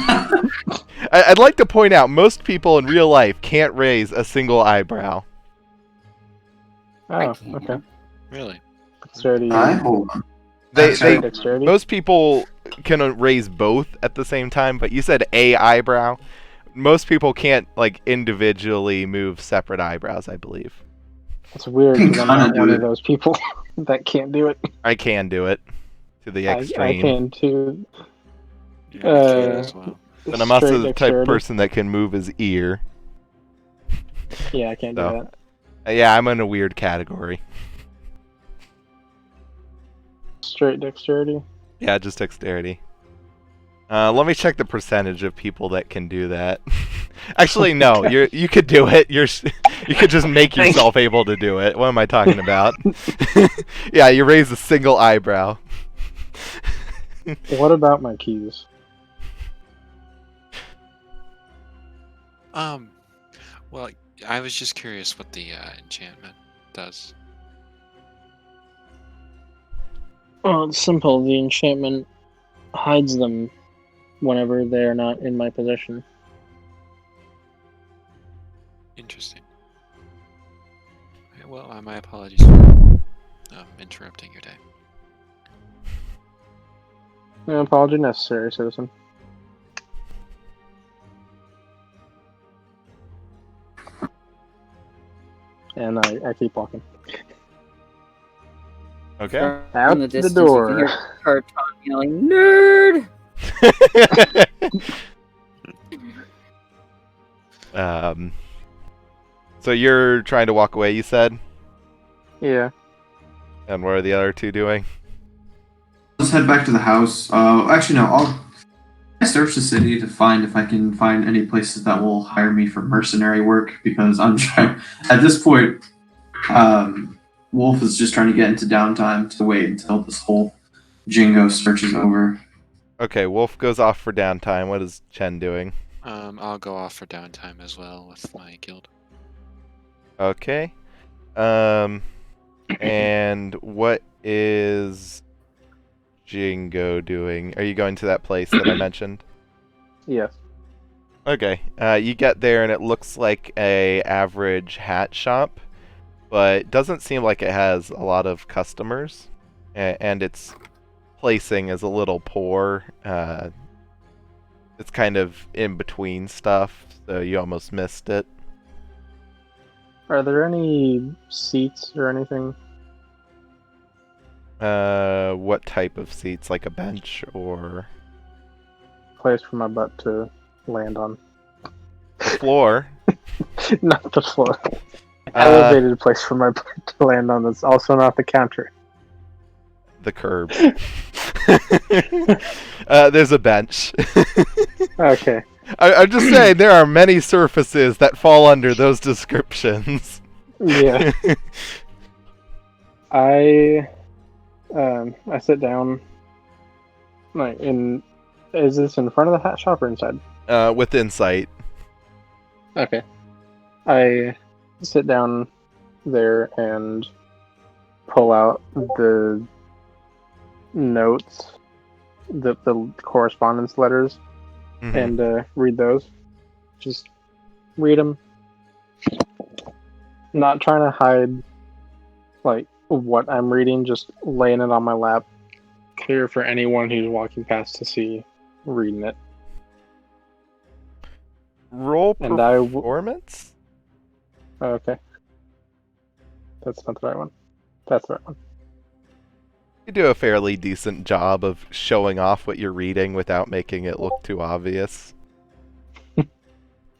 I'd like to point out, most people in real life can't raise a single eyebrow. Oh, okay. really? Dexterity. Hold on. Dexterity. Most people can raise both at the same time, but you said a eyebrow. Most people can't like individually move separate eyebrows, I believe. It's weird You can because I'm not kinda one do of it. those people that can't do it. I can do it to the I extreme. can too. Yeah, I can as well. And I'm also Straight the type of dexterity. person that can move his ear. Yeah, I can't So. do that. Yeah, I'm in a weird category. Straight dexterity. Yeah, just dexterity. Let me check the percentage of people that can do that. Actually, no. You could do it. You could just make yourself able to do it. What am I talking about? Yeah, you raise a single eyebrow. What about my keys? Well, I was just curious what the enchantment does. Well, it's simple. The enchantment hides them whenever they are not in my possession. Interesting. Okay, well, my apologies for interrupting your day. No apology necessary, citizen. And I keep walking. Okay. Out In the the distance, door. you can hear Carton yelling, "Nerd!" So you're trying to walk away, you said? Yeah. And what are the other two doing? Let's head back to the house. Actually, no. I search the city to find if I can find any places that will hire me for mercenary work because I'm trying. At this point, Wolf is just trying to get into downtime to wait until this whole Jingo search is over. Okay, Wolf goes off for downtime. What is Chen doing? I'll go off for downtime as well with my guild. Okay. And what is Jingo doing? Are you going to that place that I mentioned? Yes. Okay. You get there and it looks like a average hat shop, but doesn't seem like it has a lot of customers, and its placing is a little poor. It's kind of in between stuff, so you almost missed it. Are there any seats or anything? What type of seats? Like a bench or Place for my butt to land on. the floor? Not the floor. Elevated place for my butt to land on that's also not the counter. The curb. There's a bench. Okay. I'm just saying there are many surfaces that fall under those descriptions. Yeah. I sit down. Like is this in front of the hat shop or inside? With insight. Okay. I sit down there and pull out the notes, the correspondence letters, Mhm. and read those. Just read them. Not trying to hide, like, what I'm reading, just laying it on my lap. Clear for anyone who's walking past to see reading it. Roll And I performance? Okay. That's not the right one. That's the right one. You do a fairly decent job of showing off what you're reading without making it look too obvious.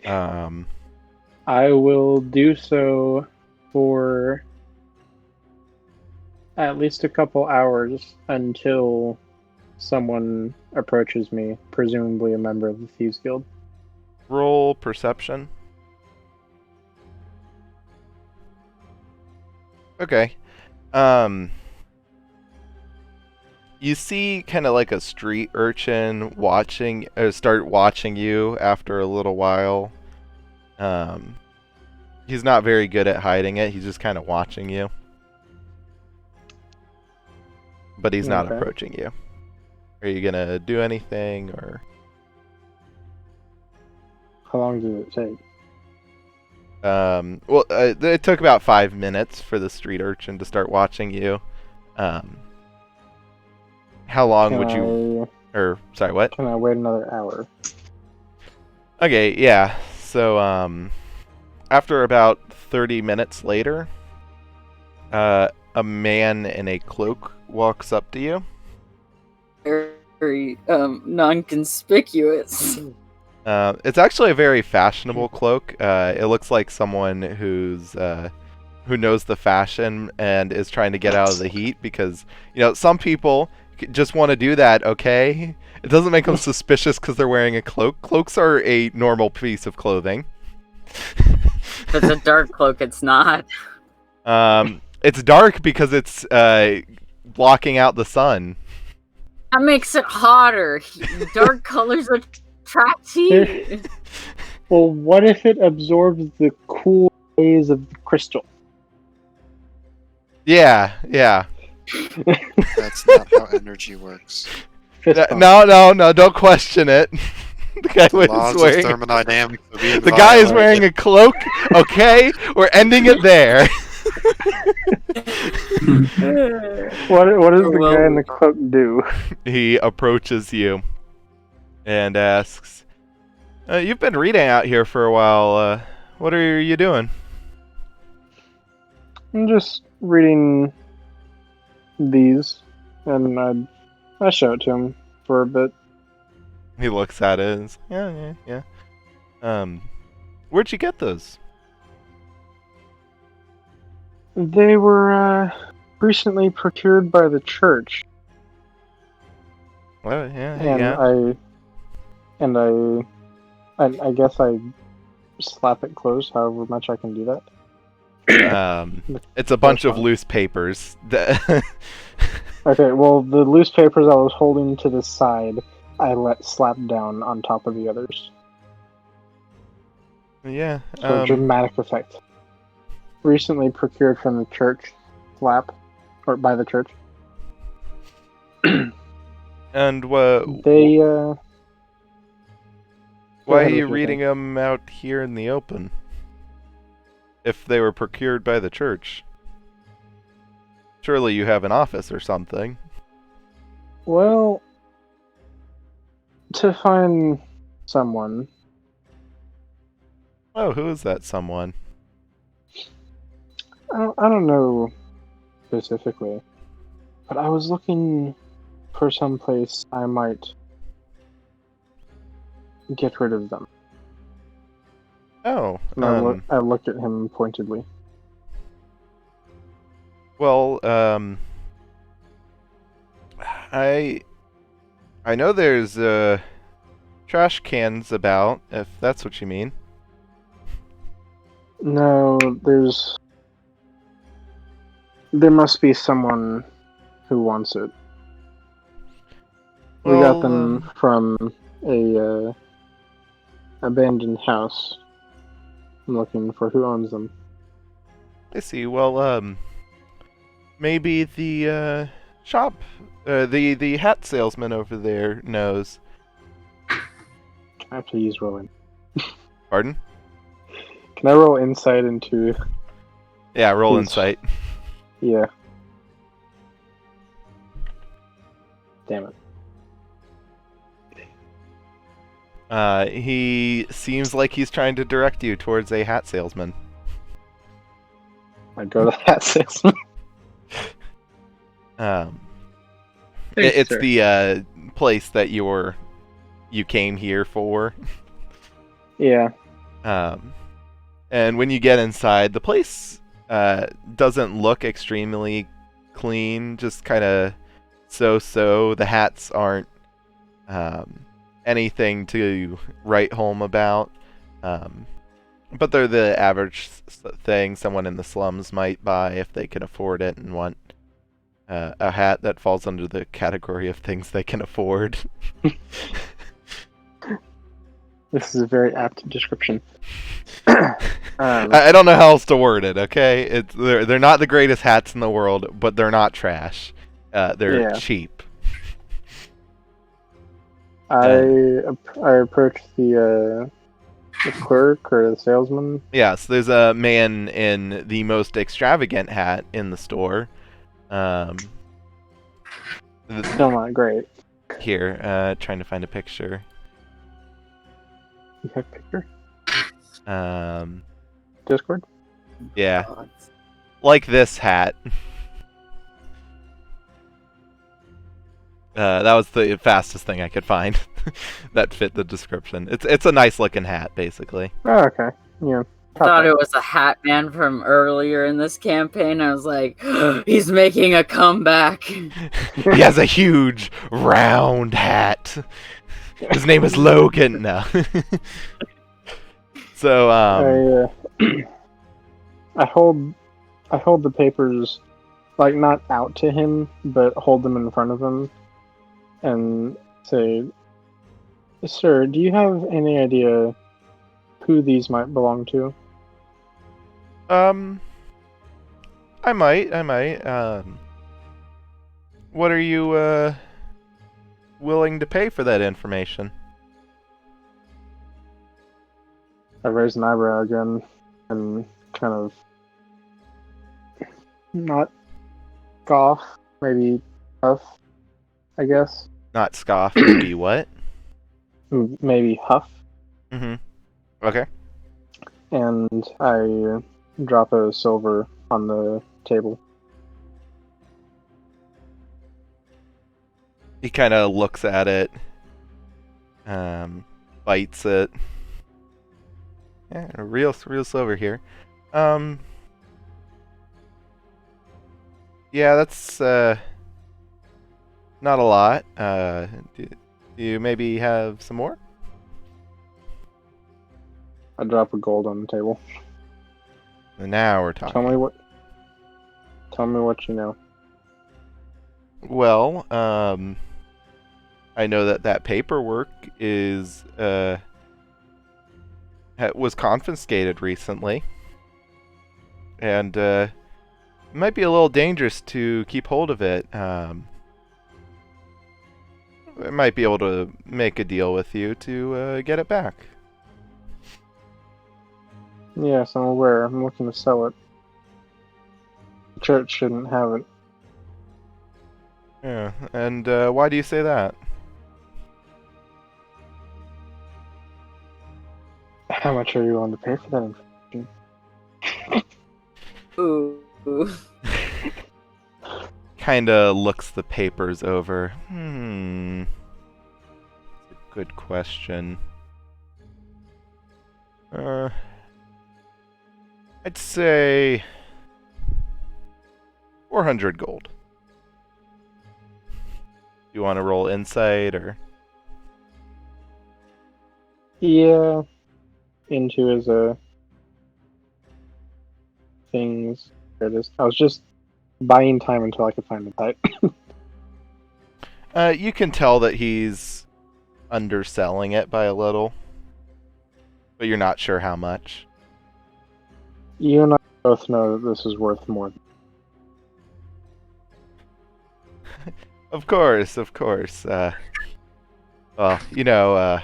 I will do so for at least a couple hours until someone approaches me, presumably a member of the Thieves Guild. Roll perception. Okay. You see kind of like a street urchin start watching you after a little while. He's not very good at hiding it. He's just kind of watching you. But he's not Okay. approaching you. Are you gonna do anything or? How long did it take? Well, it took about 5 minutes for the street urchin to start watching you. How long would you? Or sorry, what? Can I wait another hour? Okay, yeah. So, after about 30 minutes later, a man in a cloak walks up to you. Very non-conspicuous. It's actually a very fashionable cloak. It looks like someone who knows the fashion and is trying to get out of the heat because, some people just want to do that, okay? It doesn't make them suspicious because they're wearing a cloak. Cloaks are a normal piece of clothing. If it's a dark cloak, it's not. It's dark because it's blocking out the sun. That makes it hotter. Dark colors attract heat. Well, what if it absorbs the cool rays of the crystal? Yeah. That's not how energy works. Fist bump. No, don't question it. The guy The is laws of wearing. thermodynamics are being The guy is violated. wearing a cloak. Okay, we're ending it there. What does the guy in the cloak do? He approaches you and asks, "You've been reading out here for a while. What are you doing?" I'm just reading these, and I show it to him for a bit. He looks at it and is, yeah. Where'd you get those? They were recently procured by the church, Well, yeah. I guess I slap it closed. However much I can do that. It's a bunch of loose papers. Okay, well, the loose papers I was holding to the side, I let slap down on top of the others. Yeah. For dramatic effect. Recently procured from the church, slap, or by the church. And They, why are ahead you with your reading thing. them out here in the open? If they were procured by the church, surely you have an office or something. Well, to find someone. Oh, who is that someone? I don't know specifically, but I was looking for some place I might get rid of them. Oh, And I looked at him pointedly. well, I know there's trash cans about, if that's what you mean. No, there must be someone who wants it. We got them from a abandoned house. I'm looking for who owns them. I see. Well, maybe the shop, the hat salesman over there knows. I have to use rolling. Pardon? Can I roll insight into? Yeah, roll Please. insight. Yeah. Damn it. He seems like he's trying to direct you towards a hat salesman. I go to that salesman. It's sir. the place that you came here for. Yeah. And when you get inside, the place doesn't look extremely clean, just kind of so-so. The hats aren't anything to write home about, but they're the average thing someone in the slums might buy if they can afford it and want a hat that falls under the category of things they can afford. This is a very apt description. I don't know how else to word it. Okay, they're not the greatest hats in the world, but they're not trash. They're cheap. I approach the clerk or the salesman. Yes, there's a man in the most extravagant hat in the store. Still not great. Here, trying to find a picture. You have a picture? Discord? Yeah, like this hat. That was the fastest thing I could find that fit the description. It's a nice looking hat, basically. Oh, okay. Yeah. thought it was a Hat Man from earlier in this campaign. I was like, he's making a comeback. He has a huge round hat. His name is Logan now. So I hold the papers, like, not out to him, but hold them in front of him, and say, "Sir, do you have any idea who these might belong to?" I might. What are you willing to pay for that information? I raise an eyebrow again, and kind of not scoff, maybe huff, I guess. Not scoff, maybe what? Maybe huff. Mm-hmm. Okay. And I drop a silver on the table. He kind of looks at it, bites it. Yeah, real silver here. Yeah, that's not a lot. Do you maybe have some more? I drop a gold on the table. And now we're talking. Tell me what you know. Well, I know that paperwork is was confiscated recently, and it might be a little dangerous to keep hold of it. I might be able to make a deal with you to get it back. Yes, I'm aware. I'm looking to sell it. The church shouldn't have it. Yeah, and why do you say that? How much are you willing to pay for that information? Ooh. Kinda looks the papers over. Good question. I'd say 400 gold. You want to roll insight or? Yeah. Into is a things. There it is. I was just buying time until I could find the type. You can tell that he's underselling it by a little, but you're not sure how much. You and I both know that this is worth more. Of course. Well, you know,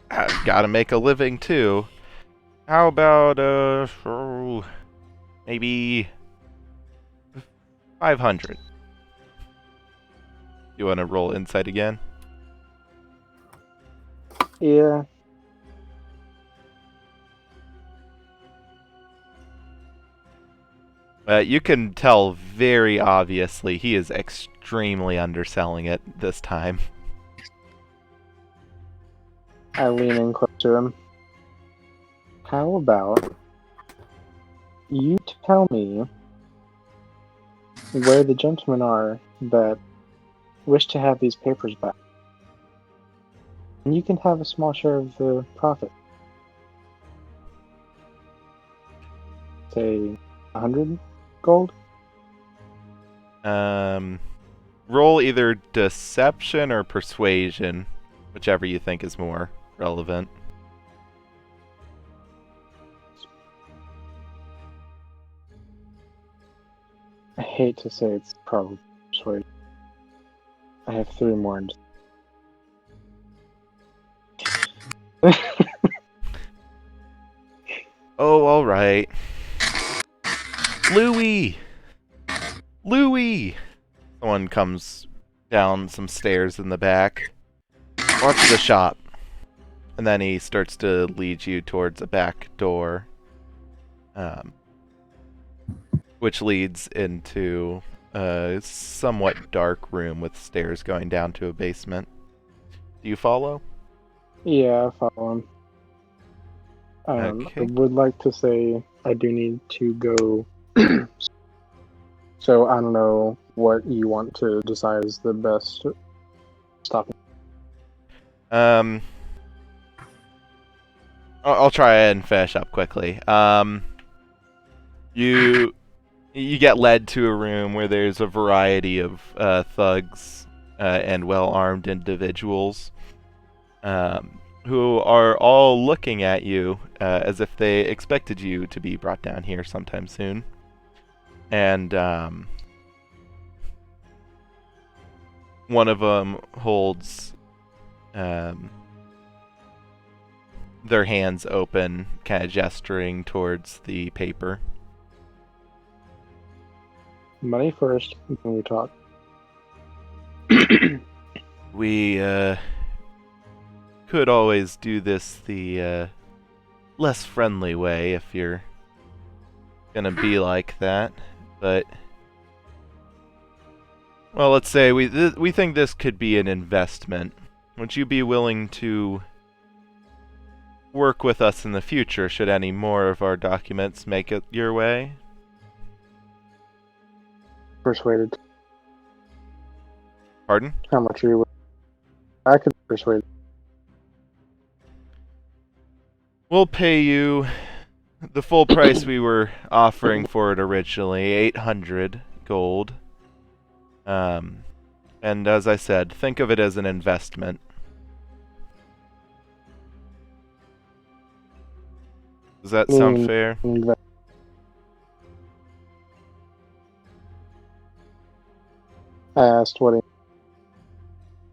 I've got to make a living too. How about maybe 500? You want to roll insight again? Yeah. You can tell very obviously he is extremely underselling it this time. I lean in close to him. How about you tell me where the gentlemen are that wish to have these papers back? And you can have a small share of the profit. Say 100 gold? Roll either deception or persuasion, whichever you think is more relevant. I hate to say it's probably persuasion. I have 3 more. Oh, all right. Louis! Someone comes down some stairs in the back. Watch the shop. And then he starts to lead you towards a back door, which leads into a somewhat dark room with stairs going down to a basement. Do you follow? Yeah, I follow him. I Okay. would like to say I do need to go. So I don't know what you want to decide is the best stopping. I'll try and finish up quickly. You get led to a room where there's a variety of thugs and well-armed individuals who are all looking at you as if they expected you to be brought down here sometime soon. And one of them holds their hands open, kind of gesturing towards the paper. Money first, then we talk. We could always do this the less friendly way if you're gonna be like that, but well, let's say we think this could be an investment. Would you be willing to work with us in the future should any more of our documents make it your way? Persuaded. Pardon? How much are you? I could persuade. We'll pay you the full price we were offering for it originally, 800 gold. And as I said, think of it as an investment. Does that sound fair? I asked what he.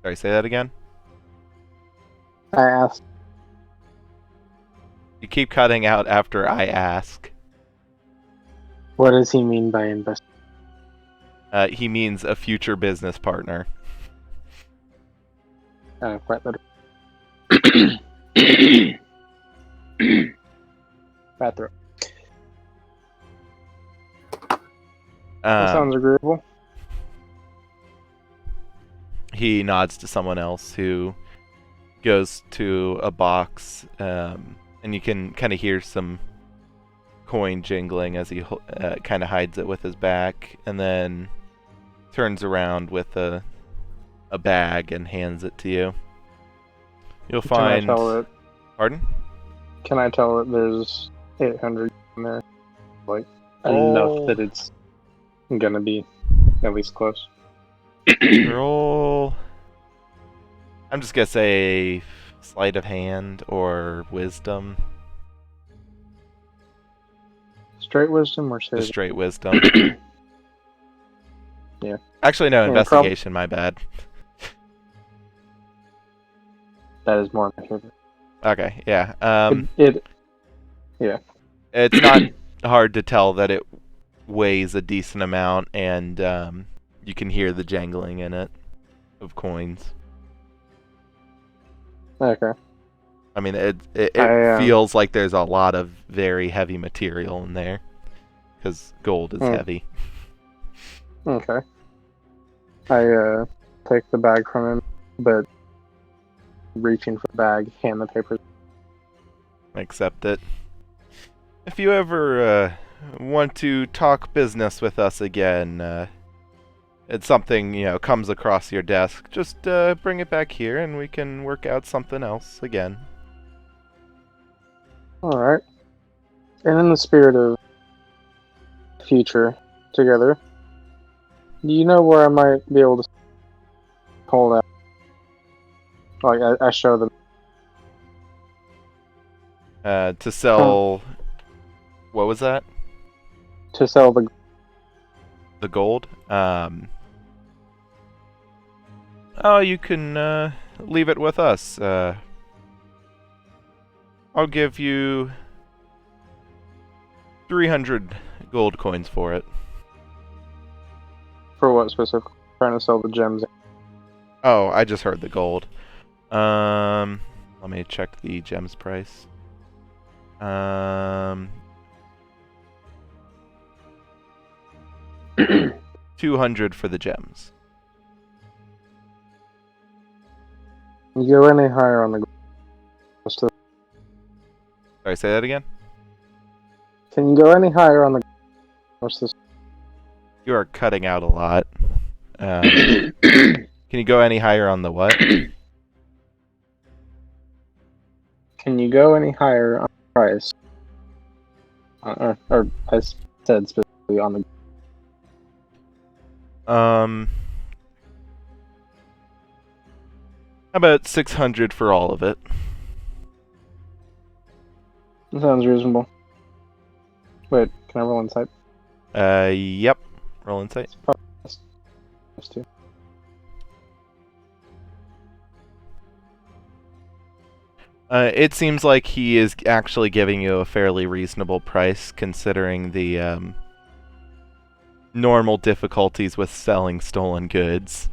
Sorry, say that again? I asked. You keep cutting out after I ask. What does he mean by investment? He means a future business partner. Quite literally. Bad throat. That sounds agreeable. He nods to someone else who goes to a box, and you can kind of hear some coin jingling as he kind of hides it with his back, and then turns around with a bag and hands it to you. You'll find... Can I tell it? Pardon? Can I tell that there's 800 in there? Like, enough that it's gonna be at least close. Roll... I'm just gonna say sleight of hand or wisdom. Straight wisdom or Just straight wisdom. Yeah. Actually, no, investigation, my bad. That is more my favorite. Okay, yeah. Yeah. It's not hard to tell that it weighs a decent amount, and you can hear the jangling in it of coins. Okay. I mean, it feels like there's a lot of very heavy material in there, because gold is heavy. Okay. I take the bag from him, but reaching for the bag, hand the papers. Accept it. If you ever want to talk business with us again, it's something, comes across your desk, just bring it back here and we can work out something else again. Alright. And in the spirit of future together, do you know where I might be able to hold out? Like, I show them. To sell... What was that? To sell the gold? Oh, you can leave it with us. I'll give you 300 gold coins for it. For what specifically? Trying to sell the gems. Oh, I just heard the gold. Let me check the gems price. 200 for the gems. You go any higher on the gold. Sorry, say that again? Can you go any higher on the what's this? You are cutting out a lot. Can you go any higher on the what? Can you go any higher on the price? Or I said specifically on the. How about 600 for all of it? That sounds reasonable. Wait, can I roll insight? Yep. Roll insight. Yes, too. It seems like he is actually giving you a fairly reasonable price considering the normal difficulties with selling stolen goods.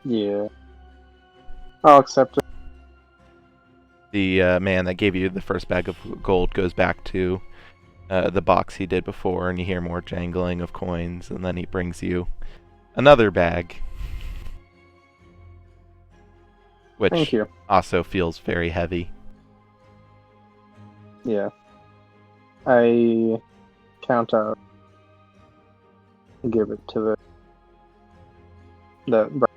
Yeah. I'll accept it. The man that gave you the first bag of gold goes back to the box he did before, and you hear more jangling of coins, and then he brings you another bag. Which Thank you. also feels very heavy. Yeah. I count out. Give it to the.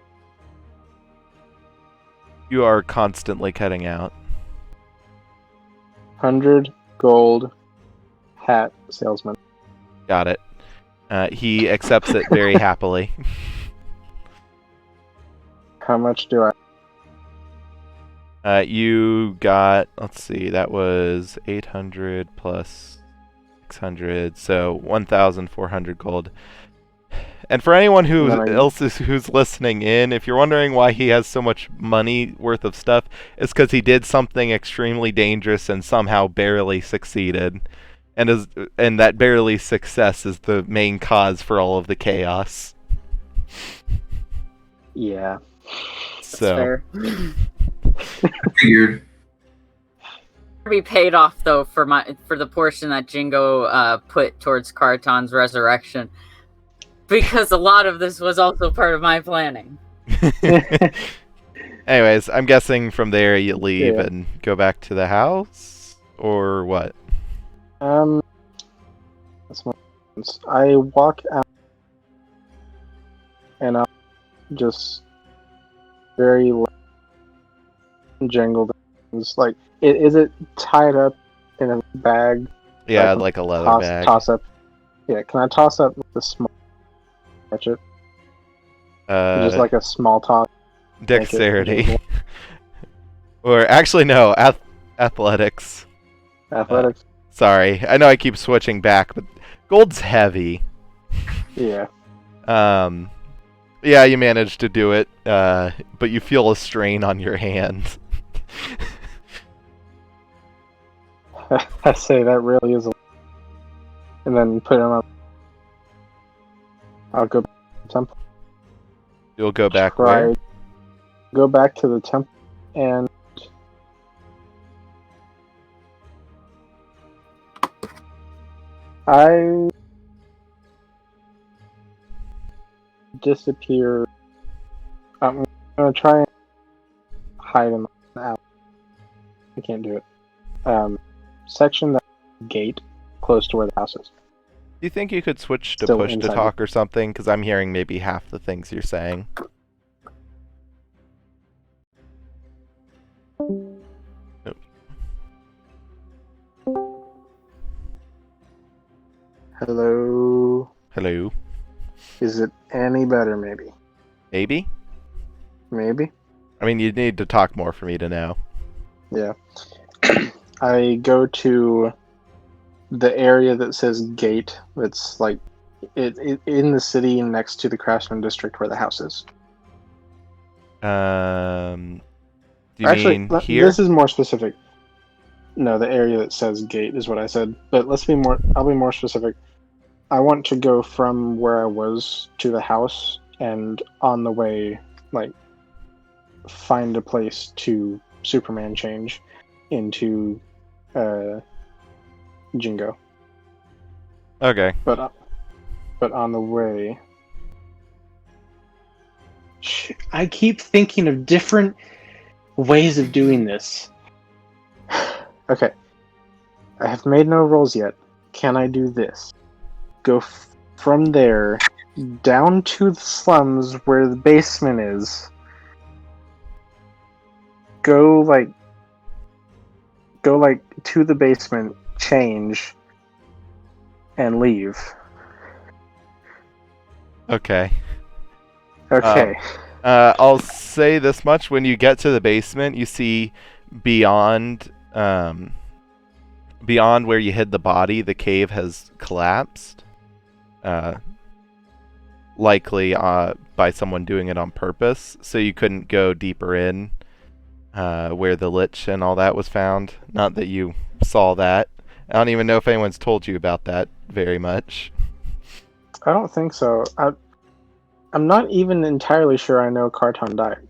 You are constantly cutting out. 100 gold hat salesman. Got it. He accepts it very happily. How much do I? You got, let's see, that was 800 plus 600, so 1,400 gold. And for anyone who's listening in, if you're wondering why he has so much money worth of stuff, it's because he did something extremely dangerous and somehow barely succeeded. And that barely success is the main cause for all of the chaos. Yeah. So. Fair. Figured. Be paid off though for the portion that Jingo put towards Carton's resurrection, because a lot of this was also part of my planning. Anyways, I'm guessing from there you leave and go back to the house, or what? That's my. I walk out, and I'll just very jangled. Like, is it tied up in a bag? Yeah, like a leather bag. Toss up. Yeah, can I toss up the small? Catch it. Just like a small toss. Dexterity. Or actually, no, athletics. Athletics. Sorry, I know I keep switching back, but gold's heavy. Yeah. Yeah, you managed to do it, but you feel a strain on your hand. I say that really is and then put him up. I'll go back to the temple. You'll go back where? Go back to the temple and I disappear. I'm gonna try and hide in the alley. I can't do it. Section that gate close to where the house is. Do you think you could switch to Still push to inside talk or something? Because I'm hearing maybe half the things you're saying. Nope. Hello. Hello. Is it any better? Maybe. Maybe? Maybe. I mean, you'd need to talk more for me to know. Yeah. I go to the area that says gate. It's like it in the city next to the Craftsman District where the house is. Do you Actually, mean here? this is more specific. No, the area that says gate is what I said. But I'll be more specific. I want to go from where I was to the house, and on the way, like, find a place to Superman change into Jingo. Okay. But on the way, I keep thinking of different ways of doing this. Okay. I have made no rolls yet. Can I do this? Go from there down to the slums where the basement is. Go like to the basement, change, and leave. Okay. Okay. I'll say this much: when you get to the basement, you see beyond where you hid the body, the cave has collapsed. Likely by someone doing it on purpose, so you couldn't go deeper in where the lich and all that was found. Not that you saw that. I don't even know if anyone's told you about that very much. I don't think so. I'm not even entirely sure I know Carton died.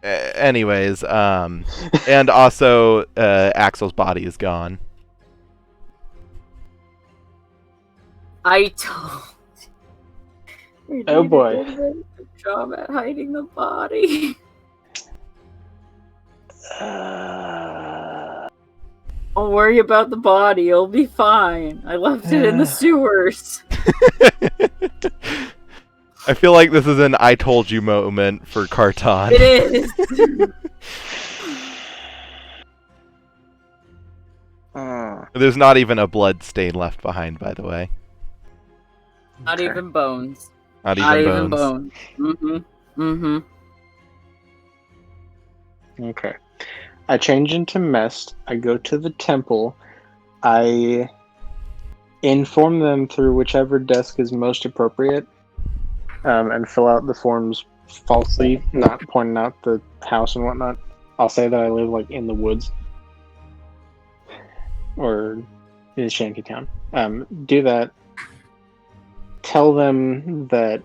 Anyways, and also Axel's body is gone. I told you. Oh boy. Did a really good job at hiding the body. Don't worry about the body. It'll be fine. I left it in the sewers. I feel like this is an I told you moment for Carton. It is. There's not even a blood stain left behind, by the way. Not Okay. even bones. Not Not even even bones. bones. Mm-hmm. Okay. I change into Mest. I go to the temple. I inform them through whichever desk is most appropriate, and fill out the forms falsely, not pointing out the house and whatnot. I'll say that I live like in the woods or in Shantytown. Do that. Tell them that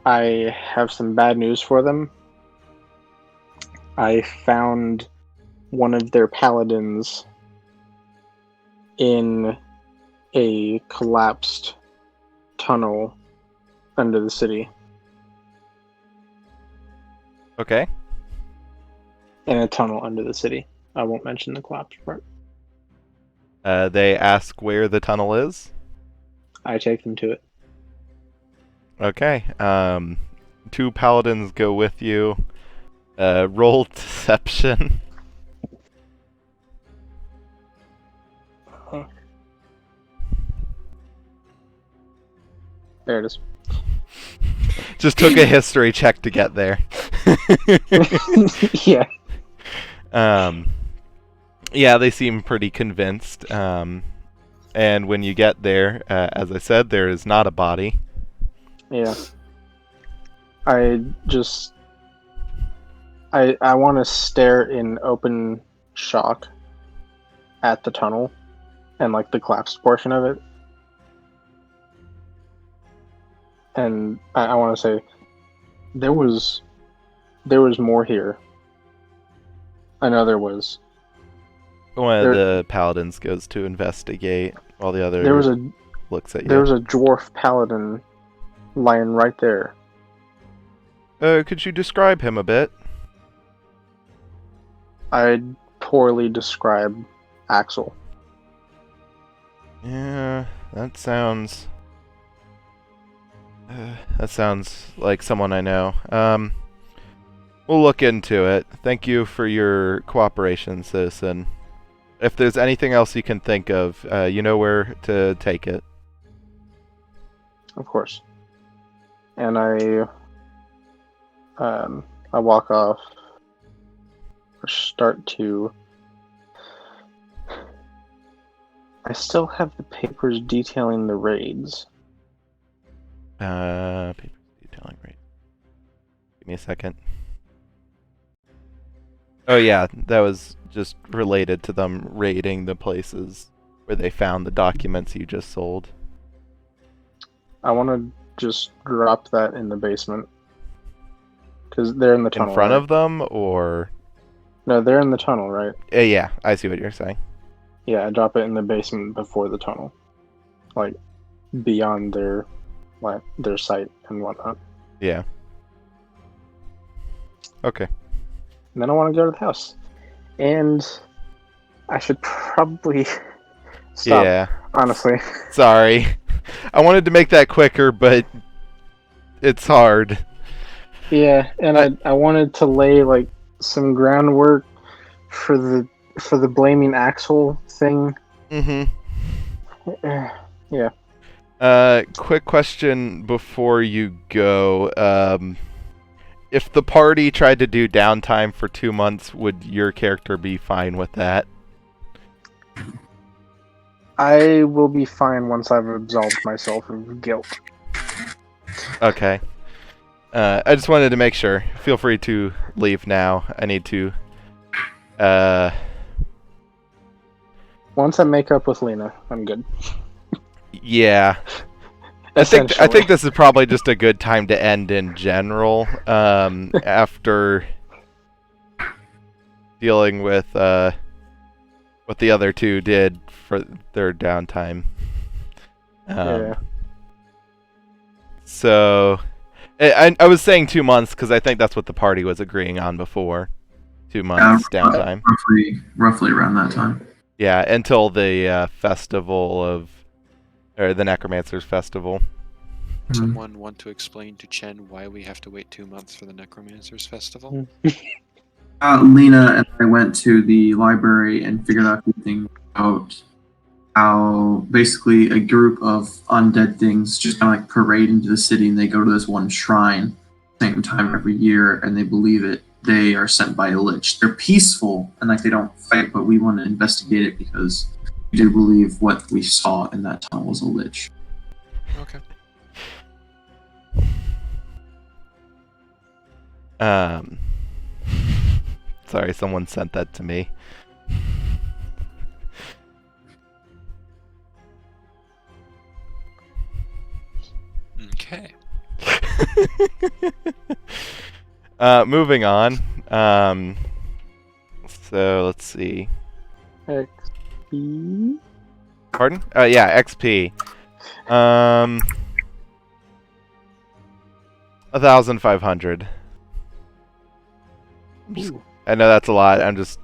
I have some bad news for them. I found one of their paladins in a collapsed tunnel under the city. Okay. In a tunnel under the city. I won't mention the collapse part. They ask where the tunnel is. I take them to it. Okay. 2 paladins go with you. Roll deception. There it is. Just took a history check to get there. Yeah. Yeah, they seem pretty convinced. And when you get there, as I said, there is not a body. Yeah. I want to stare in open shock at the tunnel and like the collapsed portion of it. And I want to say there was more here. I know there was. One of the paladins goes to investigate while the other looks at you. There was a dwarf paladin lying right there. Could you describe him a bit? I'd poorly describe Axel. Yeah, that sounds like someone I know. We'll look into it. Thank you for your cooperation, citizen. If there's anything else you can think of, you know where to take it. Of course. And I walk off. Start to. I still have the papers detailing the raids. Papers detailing raids. Give me a second. Oh yeah, that was just related to them raiding the places where they found the documents you just sold. I want to just drop that in the basement. Because they're in the tunnel. In front right? of them, or? No, they're in the tunnel, right? Yeah, I see what you're saying. Yeah, I drop it in the basement before the tunnel. Like, beyond their sight and whatnot. Yeah. Okay. And then I want to go to the house. And I should probably stop. Yeah. Honestly. Sorry. I wanted to make that quicker, but it's hard. Yeah, and I wanted to lay like some groundwork for the blaming Axel thing. Mm-hmm. Yeah. Quick question before you go. If the party tried to do downtime for 2 months, would your character be fine with that? I will be fine once I've absolved myself of guilt. Okay. I just wanted to make sure. Feel free to leave now. I need to. Once I make up with Lena, I'm good. Yeah. I think this is probably just a good time to end in general. After dealing with what the other two did for their downtime. Yeah. So, I was saying 2 months because I think that's what the party was agreeing on before. 2 months downtime. Roughly around that time. Yeah, until the festival of, or the Necromancer's festival. Someone want to explain to Chen why we have to wait 2 months for the Necromancer's festival? Lena and I went to the library and figured out everything about how basically a group of undead things just kind of like parade into the city, and they go to this one shrine same time every year, and they believe it. They are sent by a lich. They're peaceful and like they don't fight, but we want to investigate it because we do believe what we saw in that tunnel was a lich. Okay. Sorry, someone sent that to me. Okay. Moving on. So let's see. XP? Pardon? Yeah, XP. 1,500. I know that's a lot. I'm just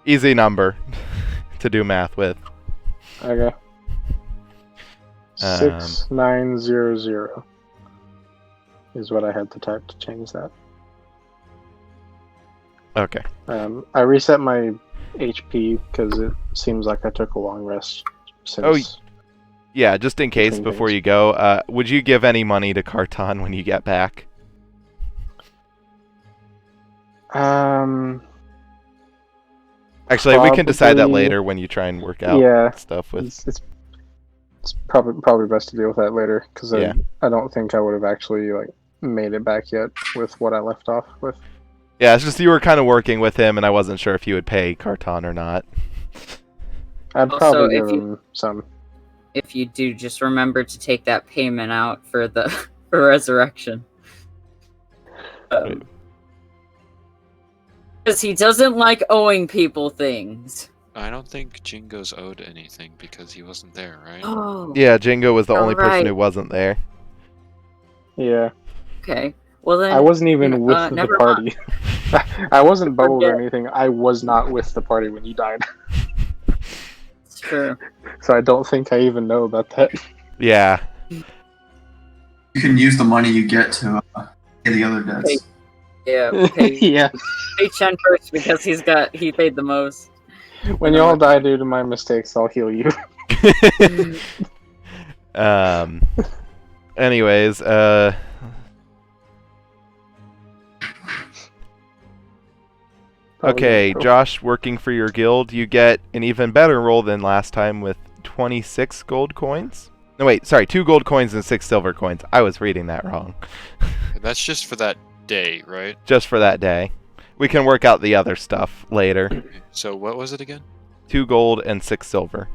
easy number to do math with. Okay. 6900 is what I had to type to change that. Okay. I reset my HP because it seems like I took a long rest since. Yeah, just in case between before things. you go, would you give any money to Carton when you get back? Actually, we can decide that Probably- later when you try and work out Yeah, stuff with. it's probably best to deal with that later because Yeah. I don't think I would have actually like made it back yet with what I left off with. Yeah, it's just you were kind of working with him, and I wasn't sure if you would pay Carton or not. I'd Also, probably if give him some. If you do, just remember to take that payment out for the for resurrection. Because he doesn't like owing people things. I don't think Jingo's owed anything because he wasn't there, right? Oh. Yeah, Jingo was the You're only person right. who wasn't there. Yeah, Okay. Well then. I wasn't even with the never party. I wasn't bubbled or Forget. anything. I was not with the party when he died, It's true. so I don't think I even know about that. Yeah. You can use the money you get to pay the other debts. Yeah. Pay, Yeah, pay Chen first because he paid the most. when you all die due to my mistakes, I'll heal you. Anyways, okay, Josh, working for your guild, you get an even better roll than last time with 26 gold coins. No, wait, sorry, 2 gold coins and 6 silver coins. I was reading that wrong. That's just for that day, right? Just for that day. We can work out the other stuff later. Okay. So what was it again? 2 gold and 6 silver.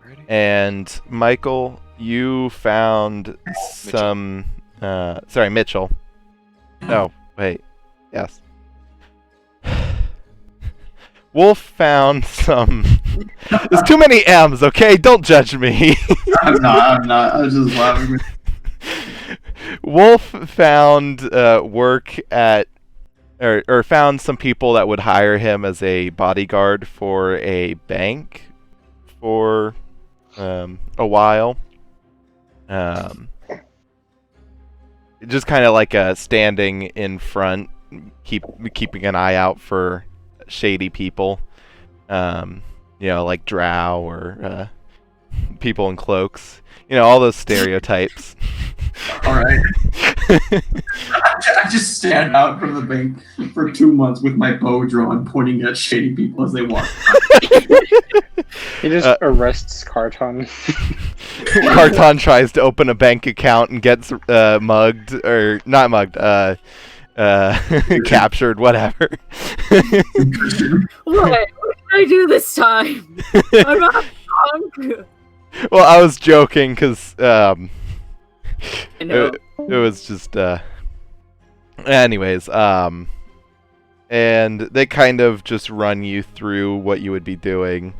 Alrighty. And Michael, you found some. Sorry, Mitchell. No, wait. Yes. Wolf found some. There's too many M's, okay? Don't judge me. I'm not. I was just laughing. Wolf found work at or found some people that would hire him as a bodyguard for a bank for a while. Just kind of like standing in front, keeping an eye out for shady people. Like drow or people in cloaks. All those stereotypes. All right. I just stand out from the bank for 2 months with my bow drawn, pointing at shady people as they walk. He just arrests Carton. Carton tries to open a bank account and gets mugged, or not mugged, captured, whatever. What did I do this time? I'm not drunk. Well, I was joking because I know. it was just anyways, and they kind of just run you through what you would be doing,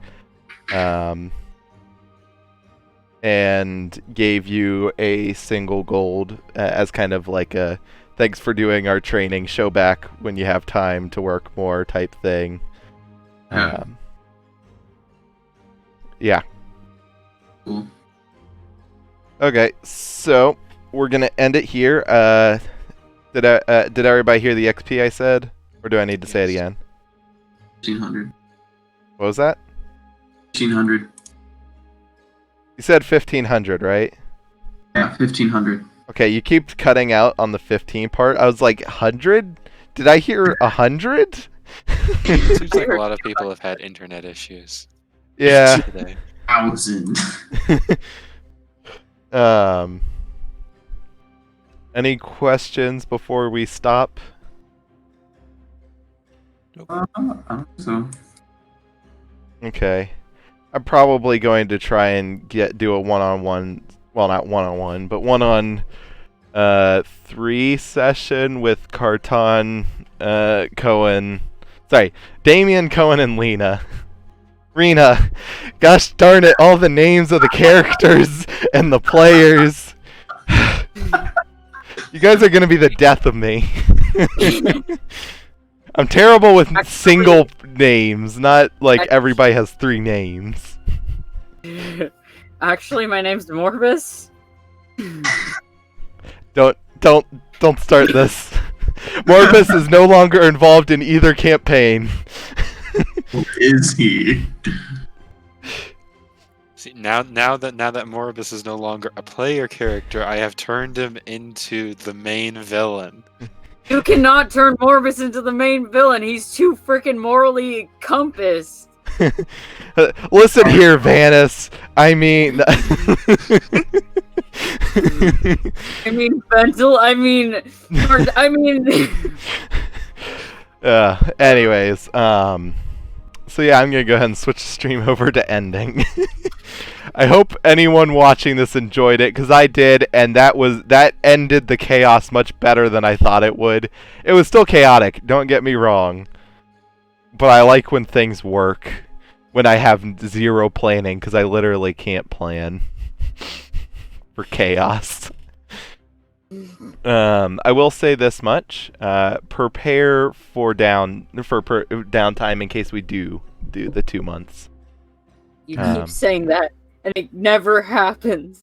and gave you a single gold as kind of like a thanks for doing our training, show back when you have time to work more type thing. Yeah. Cool. Okay, so we're gonna end it here. Did everybody hear the XP I said, or do I need to say it again? 1,500. What was that? 1,500. You said 1,500, right? Yeah, 1,500. Okay, you keep cutting out on the 15 part. I was like, 100? Did I hear 100? Seems like a lot of people have had internet issues. Yeah. Today. 1,000. Any questions before we stop? I don't think so. Okay. I'm probably going to try and do a one-on-one, well, not one-on-one, but one-on 3 session with Carton, Cohen, Damien, Cohen, and Lena. Rena, gosh darn it, all the names of the characters and the players. You guys are gonna be the death of me. I'm terrible with single names, not like everybody has 3 names. Actually, my name's Morbus. Don't start this. Morbus is no longer involved in either campaign. Who is he? See, now that Moribus is no longer a player character, I have turned him into the main villain. You cannot turn Morbus into the main villain. He's too freaking morally compassed. Listen here, Vanis. I mean... I mean, Benzel. I mean... Anyways, so yeah, I'm gonna go ahead and switch the stream over to ending. I hope anyone watching this enjoyed it, because I did, and that ended the chaos much better than I thought it would. It was still chaotic, don't get me wrong, but I like when things work, when I have 0 planning, because I literally can't plan for chaos. I will say this much: prepare for downtime in case we do the 2 months. You keep saying that, and it never happens.